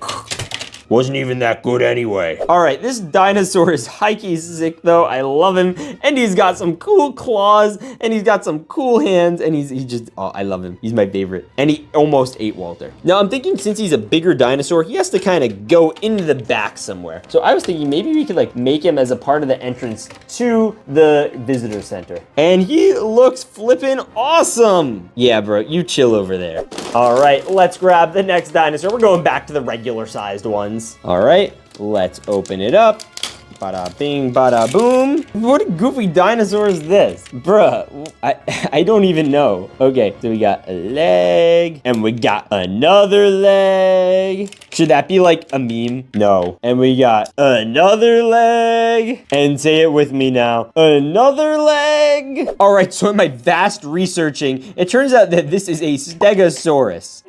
Wasn't even that good anyway. All right, this dinosaur is high-key sick though. I love him, and he's got some cool claws, and he's got some cool hands, and he just, oh, I love him. He's my favorite. And he almost ate Walter. Now I'm thinking since he's a bigger dinosaur, he has to kind of go into the back somewhere. So I was thinking maybe we could like make him as a part of the entrance to the visitor center. And he looks flippin' awesome. Yeah, bro, you chill over there. All right, let's grab the next dinosaur. We're going back to the regular sized ones. All right, let's open it up. Bada bing, bada boom. What a goofy dinosaur is this? Bruh, I don't even know. Okay, so we got a leg, and we got another leg. Should that be like a meme? No. And we got another leg. And say it with me now. Another leg. All right, so in my vast researching, it turns out that this is a Stegosaurus.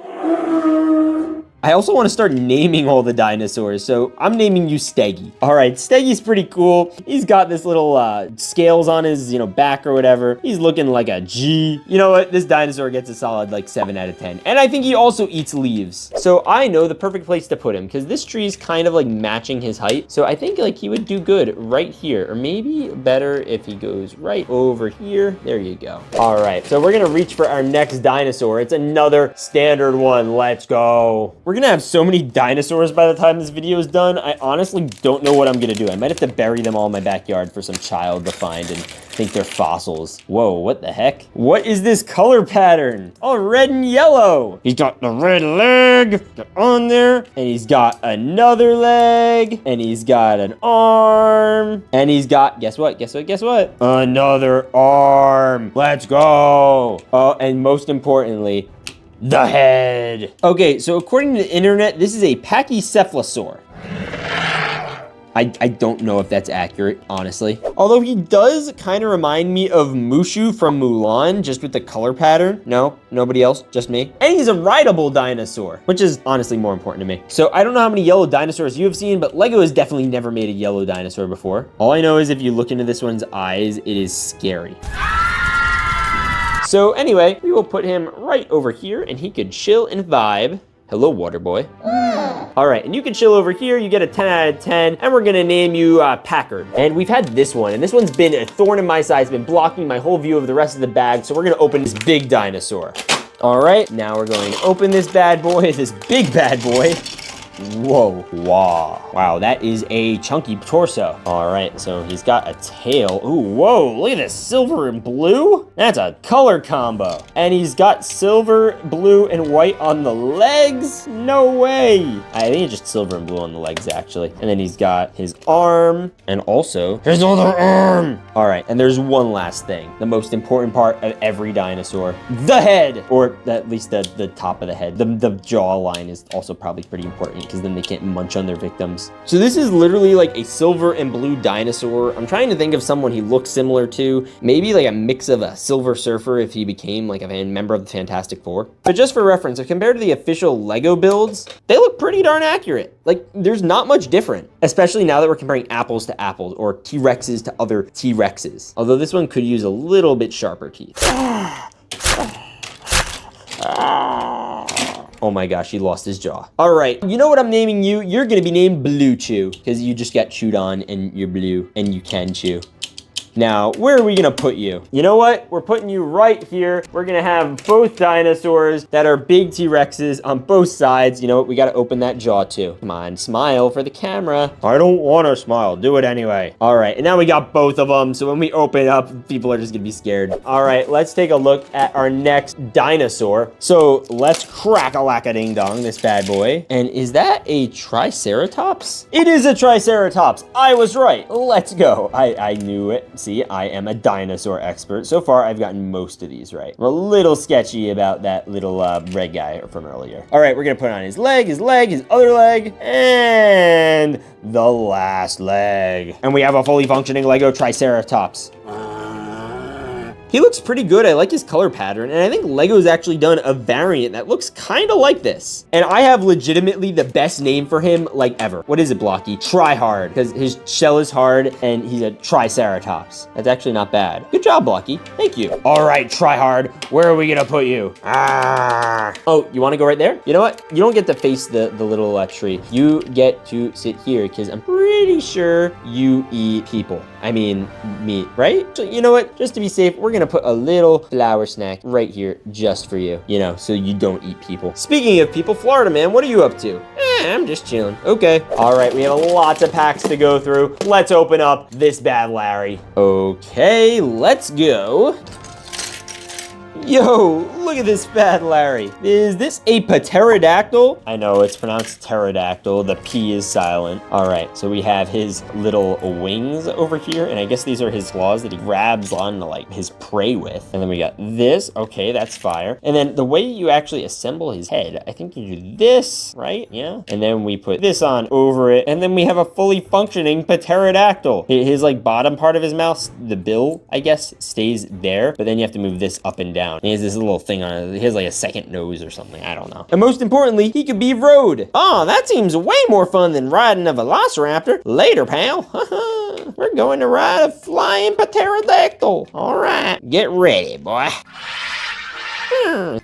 I also want to start naming all the dinosaurs, so I'm naming you Steggy. All right, Steggy's pretty cool. He's got this little scales on his, back or whatever. He's looking like a G. You know what? This dinosaur gets a solid like 7 out of 10. And I think he also eats leaves. So I know the perfect place to put him because this tree is kind of like matching his height. So I think like he would do good right here, or maybe better if he goes right over here. There you go. All right, so we're gonna reach for our next dinosaur. It's another standard one. Let's go. We're gonna have so many dinosaurs by the time this video is done. I honestly don't know what I'm gonna do. I might have to bury them all in my backyard for some child to find and think they're fossils. Whoa, what the heck? What is this color pattern? Oh, red and yellow. He's got the red leg on there, and he's got another leg, and he's got an arm, and he's got, guess what? Another arm. Let's go. Oh, and most importantly, the head. Okay, so according to the internet, this is a pachycephalosaur. I don't know if that's accurate, honestly. Although he does kind of remind me of Mushu from Mulan, just with the color pattern. No, nobody else, just me. And he's a rideable dinosaur, which is honestly more important to me. So I don't know how many yellow dinosaurs you have seen, but Lego has definitely never made a yellow dinosaur before. All I know is if you look into this one's eyes, it is scary. So anyway, we will put him right over here and he could chill and vibe. Hello, water boy. All right, and you can chill over here. You get a 10 out of 10, and we're gonna name you Packard. And we've had this one, and this one's been a thorn in my side. It's been blocking my whole view of the rest of the bag, so we're gonna open this big dinosaur. All right, now we're going to open this bad boy, this big bad boy. Whoa, wow, that is a chunky torso. All right, so he's got a tail. Ooh, whoa, look at this, silver and blue. That's a color combo. And he's got silver, blue, and white on the legs. No way. I think it's just silver and blue on the legs, actually. And then he's got his arm, and also his other arm. All right, and there's one last thing, the most important part of every dinosaur, the head, or at least the top of the head. The jaw line is also probably pretty important, because then they can't munch on their victims. So this is literally like a silver and blue dinosaur. I'm trying to think of someone he looks similar to. Maybe like a mix of a Silver Surfer if he became like a member of the Fantastic Four. But just for reference, if compared to the official Lego builds, they look pretty darn accurate. Like there's not much different, especially now that we're comparing apples to apples or T-Rexes to other T-Rexes. Although this one could use a little bit sharper teeth. Oh my gosh, he lost his jaw. All right, you know what I'm naming you? You're gonna be named Blue Chew, because you just got chewed on and you're blue and you can chew. Now, where are we gonna put you? You know what? We're putting you right here. We're gonna have both dinosaurs that are big T-Rexes on both sides. You know what? We gotta open that jaw too. Come on, smile for the camera. I don't wanna smile, do it anyway. All right, and now we got both of them. So when we open it up, people are just gonna be scared. All right, let's take a look at our next dinosaur. So let's crack-a-lack-a-ding-dong this bad boy. And is that a Triceratops? It is a Triceratops. I was right. Let's go. I knew it. See, I am a dinosaur expert. So far, I've gotten most of these right. I'm a little sketchy about that little red guy from earlier. All right, we're gonna put on his leg, his other leg, and the last leg. And we have a fully functioning Lego Triceratops. He looks pretty good. I like his color pattern, and I think Lego's actually done a variant that looks kind of like this. And I have legitimately the best name for him, like, ever. What is it, Blocky? Try Hard, because his shell is hard, and he's a Triceratops. That's actually not bad. Good job, Blocky. Thank you. All right, Try Hard, where are we gonna put you? Oh, you wanna go right there? You know what? You don't get to face the little tree. You get to sit here, because I'm pretty sure you eat people. I mean, meat, right? So you know what? Just to be safe, we're gonna put a little flower snack right here just for you, you know, so you don't eat people. Speaking of people, Florida man, what are you up to? I'm just chilling. Okay. All right, we have lots of packs to go through. Let's open up this bad Larry. Okay, let's go. Yo, look at this bad Larry. Is this a pterodactyl? I know it's pronounced pterodactyl. The P is silent. All right, so we have his little wings over here, and I guess these are his claws that he grabs on like his prey with. And then we got this. Okay, that's fire. And then the way you actually assemble his head, I think you do this, right? Yeah. And then we put this on over it, and then we have a fully functioning pterodactyl. His like bottom part of his mouth, the bill, I guess, stays there, but then you have to move this up and down. He has this little thing on it. He has like a second nose or something. I don't know. And most importantly, he could be rode. Oh, that seems way more fun than riding a velociraptor. Later, pal. We're going to ride a flying pterodactyl. All right, get ready, boy.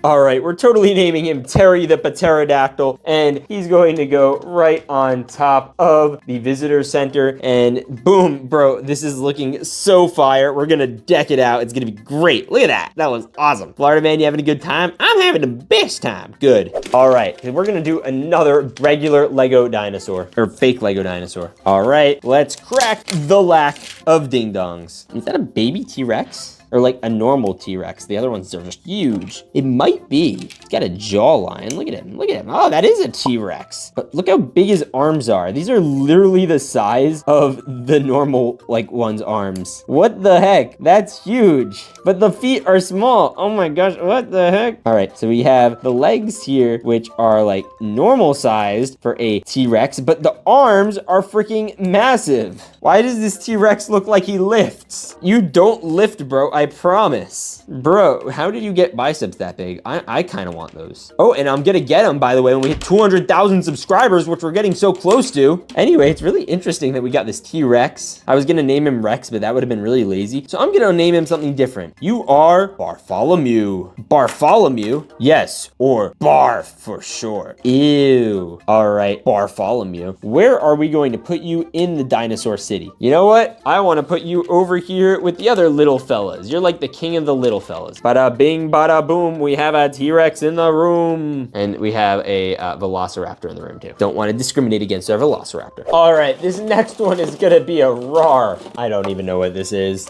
All right, we're totally naming him Terry the Pterodactyl, and he's going to go right on top of the visitor center, and boom, bro, this is looking so fire. We're gonna deck it out. It's gonna be great. Look at that. That was awesome. Florida man, you having a good time? I'm having the best time. Good. All right, we're gonna do another regular Lego dinosaur, or fake Lego dinosaur. All right, let's crack the lack of ding-dongs. Is that a baby T-Rex? Or like a normal T-Rex. The other ones are just huge. It might be. It's got a jawline. Look at him. Look at him. Oh, that is a T-Rex. But look how big his arms are. These are literally the size of the normal like one's arms. What the heck? That's huge. But the feet are small. Oh my gosh, what the heck? All right, so we have the legs here, which are like normal sized for a T-Rex, but the arms are freaking massive. Why does this T-Rex look like he lifts? You don't lift, bro. I promise. Bro, how did you get biceps that big? I kind of want those. Oh, and I'm gonna get them, by the way, when we hit 200,000 subscribers, which we're getting so close to. Anyway, it's really interesting that we got this T-Rex. I was gonna name him Rex, but that would have been really lazy. So I'm gonna name him something different. You are Bartholomew. Bartholomew? Yes, or Barf for short. Ew. All right, Bartholomew. Where are we going to put you in the dinosaur city? You know what? I want to put you over here with the other little fellas. You're like the king of the little fellas. Bada bing, bada boom. We have a T-Rex in the room. And we have a velociraptor in the room too. Don't want to discriminate against our velociraptor. All right, this next one is gonna be a roar. I don't even know what this is.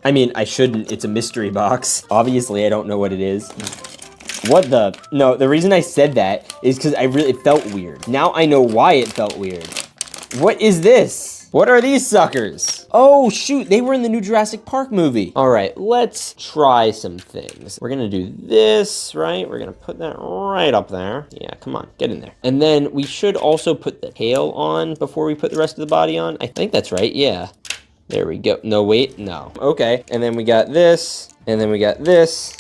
I mean, I shouldn't. It's a mystery box. Obviously, I don't know what it is. What the? No, the reason I said that is because it felt weird. Now I know why it felt weird. What is this? What are these suckers? Oh, shoot, they were in the new Jurassic Park movie. All right, let's try some things. We're gonna do this, right? We're gonna put that right up there. Yeah, come on, get in there. And then we should also put the tail on before we put the rest of the body on. I think that's right, yeah. There we go. No, wait, no. Okay, and then we got this, and then we got this.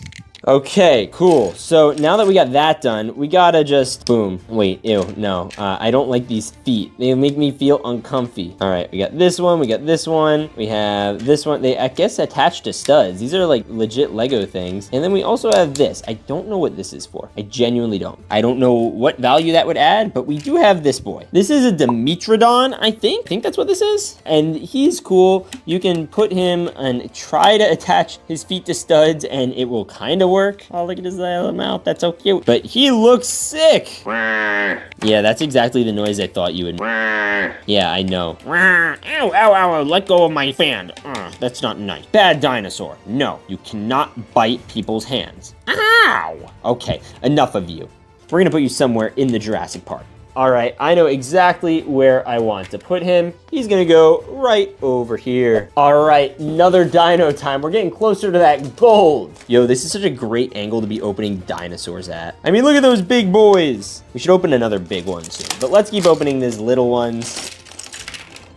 Okay, cool. So now that we got that done, we gotta just, boom. Wait, ew, no. I don't like these feet. They make me feel uncomfy. All right, we got this one, we got this one. We have this one. They, I guess, attached to studs. These are like legit Lego things. And then we also have this. I don't know what this is for. I genuinely don't. I don't know what value that would add, but we do have this boy. This is a Dimetrodon, I think. I think that's what this is. And he's cool. You can put him and try to attach his feet to studs, and it will kind of work. Oh, look at his mouth. That's so cute. But he looks sick. Yeah, that's exactly the noise I thought you would. Yeah, I know. Ow, ow, ow, let go of my hand. That's not nice. Bad dinosaur. No, you cannot bite people's hands. Ow! Okay, enough of you. We're gonna put you somewhere in the Jurassic Park. All right, I know exactly where I want to put him. He's gonna go right over here. All right, another dino time. We're getting closer to that gold. Yo, this is such a great angle to be opening dinosaurs at. I mean, look at those big boys. We should open another big one soon, but let's keep opening these little ones.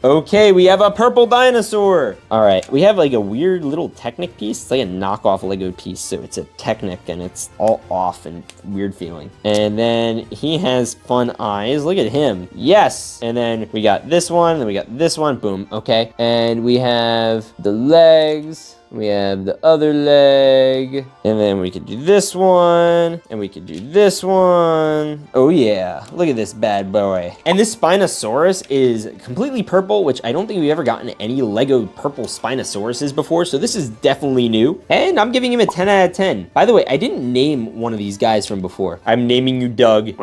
Okay, we have a purple dinosaur. All right, we have like a weird little Technic piece. It's like a knockoff Lego piece, so it's a Technic and it's all off and weird feeling. And then he has fun eyes. Look at him. Yes. And then we got this one, then we got this one. Boom. Okay. And we have the legs. We have the other leg, and then we could do this one, and we could do this one. Oh yeah, look at this bad boy. And this Spinosaurus is completely purple, which I don't think we've ever gotten any Lego purple Spinosauruses before, so this is definitely new. And I'm giving him a 10 out of 10. By the way, I didn't name one of these guys from before. I'm naming you Doug.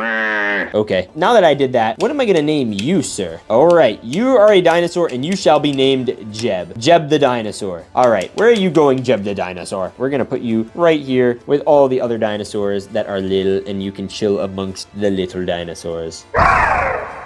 Okay, now that I did that, what am I gonna name you, sir? All right, you are a dinosaur, and you shall be named Jeb. Jeb the dinosaur. All right, where are you going, Jeb the dinosaur? We're gonna put you right here with all the other dinosaurs that are little, and you can chill amongst the little dinosaurs.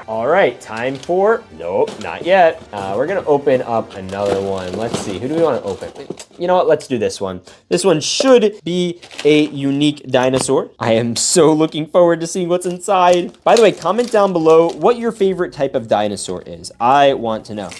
All right, time for, nope, not yet. We're gonna open up another one. Let's see, who do we wanna open? You know what, let's do this one. This one should be a unique dinosaur. I am so looking forward to seeing what's inside. By the way, comment down below what your favorite type of dinosaur is. I want to know.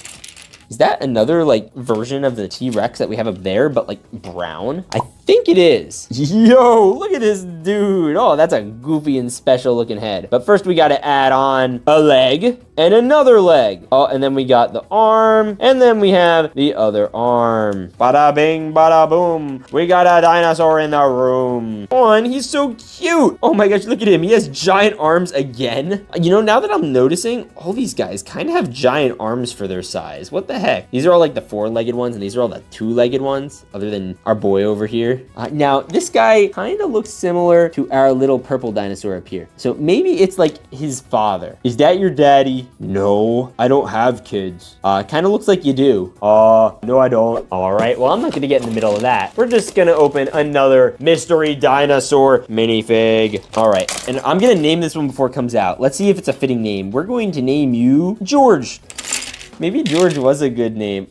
Is that another like version of the T-Rex that we have up there, but like brown? I think it is. Yo, look at this dude. Oh, that's a goofy and special looking head. But first we gotta add on a leg and another leg. Oh, and then we got the arm, and then we have the other arm. Bada bing, bada boom. We got a dinosaur in the room. Oh, and he's so cute. Oh my gosh, look at him. He has giant arms again. You know, now that I'm noticing, all these guys kind of have giant arms for their size. What the heck? These are all like the four-legged ones, and these are all the two-legged ones, other than our boy over here. Now, this guy kind of looks similar to our little purple dinosaur up here. So maybe it's like his father. Is that your daddy? No, I don't have kids. Kind of looks like you do. No, I don't. All right, well, I'm not gonna get in the middle of that. We're just gonna open another mystery dinosaur minifig. All right, and I'm gonna name this one before it comes out. Let's see if it's a fitting name. We're going to name you George. Maybe George was a good name.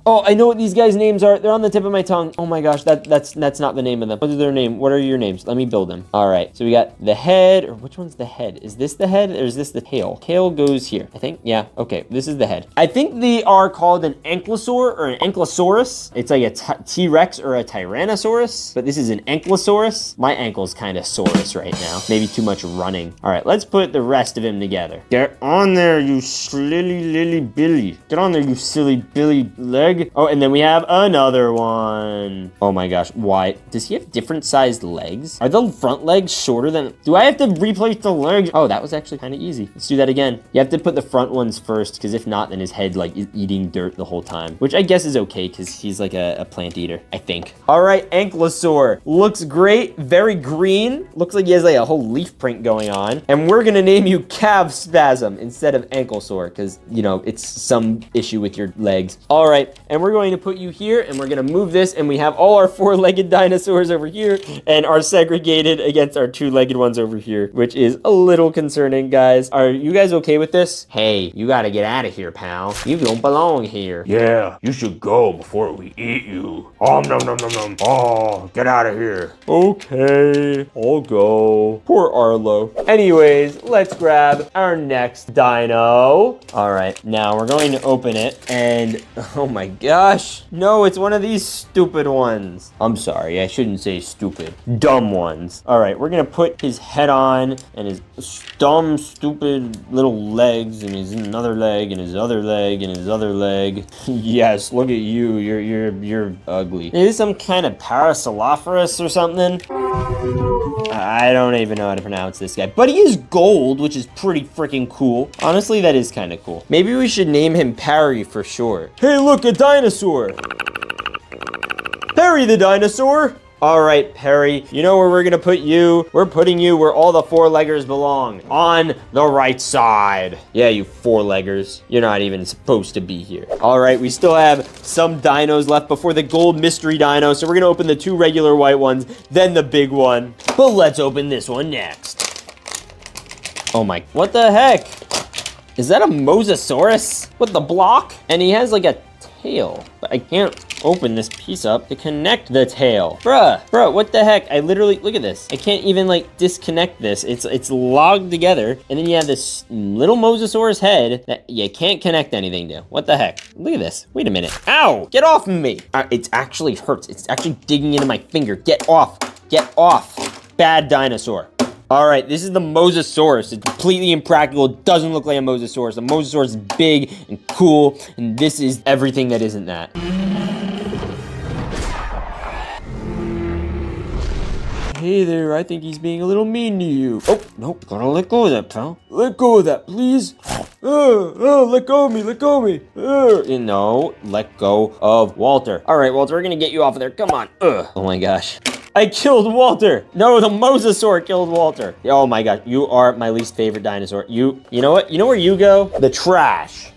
Oh, I know what these guys' names are. They're on the tip of my tongue. Oh my gosh, that's not the name of them. What is their name? What are your names? Let me build them. All right, so we got the head, or which one's the head? Is this the head, or is this the tail? Tail goes here, I think. Yeah, okay, this is the head. I think they are called an ankylosaur or an ankylosaurus. It's like a T-Rex or a Tyrannosaurus, but this is an ankylosaurus. My ankle's kind of saurus right now. Maybe too much running. All right, let's put the rest of him together. Get on there, you silly Billy. Get on there, you silly Billy leg. Oh, and then we have another one. Oh my gosh, why? Does he have different sized legs? Are the front legs shorter than... Do I have to replace the legs? Oh, that was actually kind of easy. Let's do that again. You have to put the front ones first, because if not, then his head like is eating dirt the whole time, which I guess is okay, because he's like a plant eater, I think. All right, ankylosaur. Looks great, very green. Looks like he has like a whole leaf print going on. And we're gonna name you calf spasm instead of ankylosaur, because, you know, it's some issue with your legs. All right. And we're going to put you here, and we're going to move this, and we have all our four-legged dinosaurs over here, and are segregated against our two-legged ones over here, which is a little concerning, guys. Are you guys okay with this? Hey, you got to get out of here, pal. You don't belong here. Yeah, you should go before we eat you. Nom nom nom nom. Oh, get out of here. Okay, I'll go. Poor Arlo. Anyways, let's grab our next dino. All right, now we're going to open it, and oh my gosh, no, it's one of these stupid ones. I'm sorry, I shouldn't say stupid. Dumb ones. All right, we're gonna put his head on, and his dumb, stupid little legs, and his another leg, and his other leg, and his other leg. Yes, look at you. You're ugly. Is this some kind of Parasaurolophus or something? I don't even know how to pronounce this guy, but he is gold, which is pretty freaking cool. Honestly, that is kind of cool. Maybe we should name him Parry for short. Hey, look, a dinosaur. Perry the dinosaur. All right, Perry, you know where we're gonna put you? We're putting you where all the four-leggers belong, on the right side. Yeah, you four-leggers. You're not even supposed to be here. All right, we still have some dinos left before the gold mystery dino, so we're gonna open the two regular white ones, then the big one. But let's open this one next. Oh my, what the heck? Is that a Mosasaurus with the block? And he has like a tail, but I can't open this piece up to connect the tail. Bruh, what the heck? I literally, look at this. I can't even like disconnect this. It's logged together. And then you have this little Mosasaurus head that you can't connect anything to. What the heck? Look at this. Wait a minute. Ow, get off of me. It actually hurts. It's actually digging into my finger. Get off. Get off. Bad dinosaur. All right, this is the Mosasaurus. It's completely impractical. It doesn't look like a Mosasaurus. The Mosasaurus is big and cool, and this is everything that isn't that. Hey there, I think he's being a little mean to you. Oh, nope, gotta let go of that, pal. Let go of that, please. Let go of me, let go of me. No, let go of Walter. All right, Walter, we're gonna get you off of there. Come on. Oh my gosh. I killed Walter. No, the Mosasaur killed Walter. Oh my gosh, you are my least favorite dinosaur. You know what? You know where you go? The trash.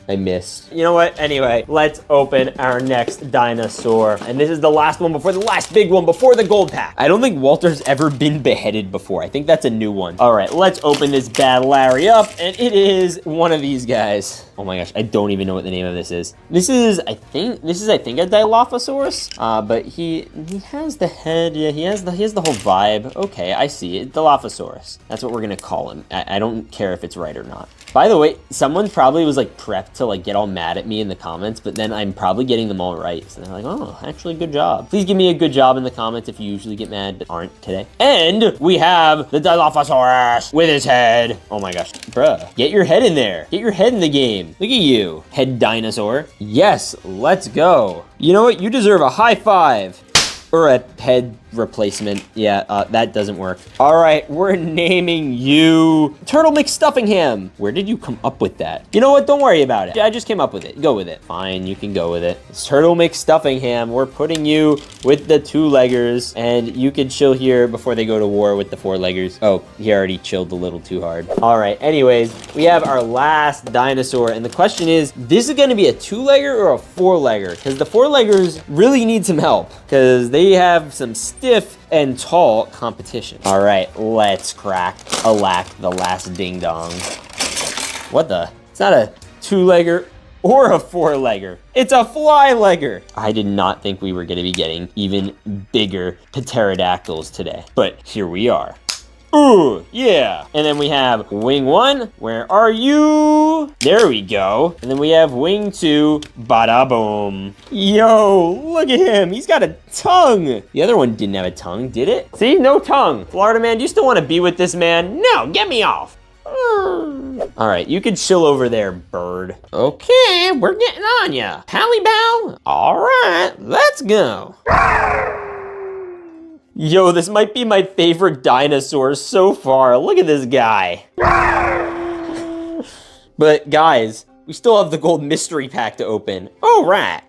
I missed. You know what? Anyway, let's open our next dinosaur. And this is the last one before the last big one before the gold pack. I don't think Walter's ever been beheaded before. I think that's a new one. All right, let's open this bad Larry up. And it is one of these guys. Oh my gosh, I don't even know what the name of this is. This is, I think a Dilophosaurus. But he has the head. Yeah, he has the whole vibe. Okay, I see it. Dilophosaurus. That's what we're gonna call him. I don't care if it's right or not. By the way, someone probably was like prepped to like get all mad at me in the comments, but then I'm probably getting them all right. So they're like, oh, actually good job. Please give me a good job in the comments if you usually get mad but aren't today. And we have the Dilophosaurus with his head. Oh my gosh, bruh, get your head in there. Get your head in the game. Look at you, head dinosaur. Yes, let's go. You know what? You deserve a high five. Or a head replacement. Yeah, that doesn't work. All right, we're naming you Turtle McStuffingham. Where did you come up with that? You know what? Don't worry about it. I just came up with it. Go with it. Fine, you can go with it. It's Turtle McStuffingham. We're putting you with the two-leggers, and you can chill here before they go to war with the four-leggers. Oh, he already chilled a little too hard. All right, anyways, we have our last dinosaur, and the question is, this is gonna be a two-legger or a four-legger? Because the four-leggers really need some help, because they have some stiff and tall competition. All right, let's crack the last ding dong. What the? It's not a two-legger or a four-legger. It's a fly-legger. I did not think we were gonna be getting even bigger pterodactyls today, but here we are. Ooh, yeah. And then we have wing one. Where are you? There we go. And then we have wing two. Bada boom. Yo, look at him. He's got a tongue. The other one didn't have a tongue, did it? See, no tongue. Florida man, do you still want to be with this man? No, get me off. All right, you can chill over there, bird. Okay, we're getting on ya. Pally bow. All right, let's go. Yo, this might be my favorite dinosaur so far. Look at this guy. But guys, we still have the gold mystery pack to open. All right.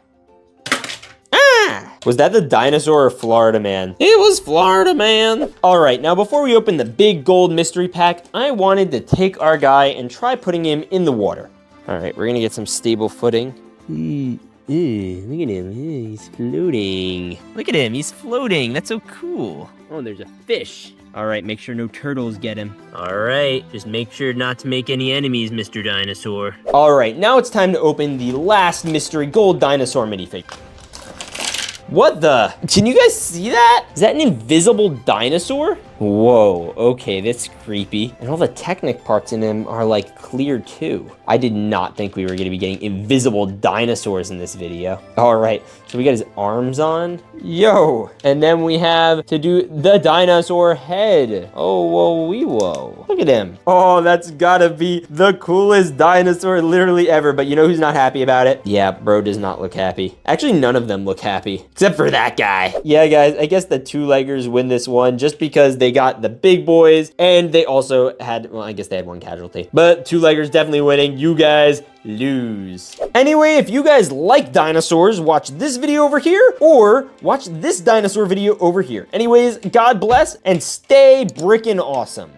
Was that the dinosaur or Florida man? It was Florida man. All right, now before we open the big gold mystery pack, I wanted to take our guy and try putting him in the water. All right, we're gonna get some stable footing. Look at him, he's floating. Look at him, he's floating. That's so cool. Oh, there's a fish. All right, make sure no turtles get him. All right, just make sure not to make any enemies, Mr. Dinosaur. All right, now it's time to open the last mystery gold dinosaur minifig. What the? Can you guys see that? Is that an invisible dinosaur? Whoa, okay, that's creepy. And all the Technic parts in him are like clear too. I did not think we were gonna be getting invisible dinosaurs in this video. All right, so we got his arms on. Yo, and then we have to do the dinosaur head. Oh, whoa, wee, whoa. Look at him. Oh, that's gotta be the coolest dinosaur literally ever, but you know who's not happy about it? Yeah, bro does not look happy. Actually, none of them look happy, except for that guy. Yeah, guys, I guess the two-leggers win this one just because they got the big boys, and they also had, well, I guess they had one casualty. But two-leggers definitely winning. You guys lose. Anyway, if you guys like dinosaurs, watch this video over here, or watch this dinosaur video over here. Anyways, God bless, and stay brickin' awesome.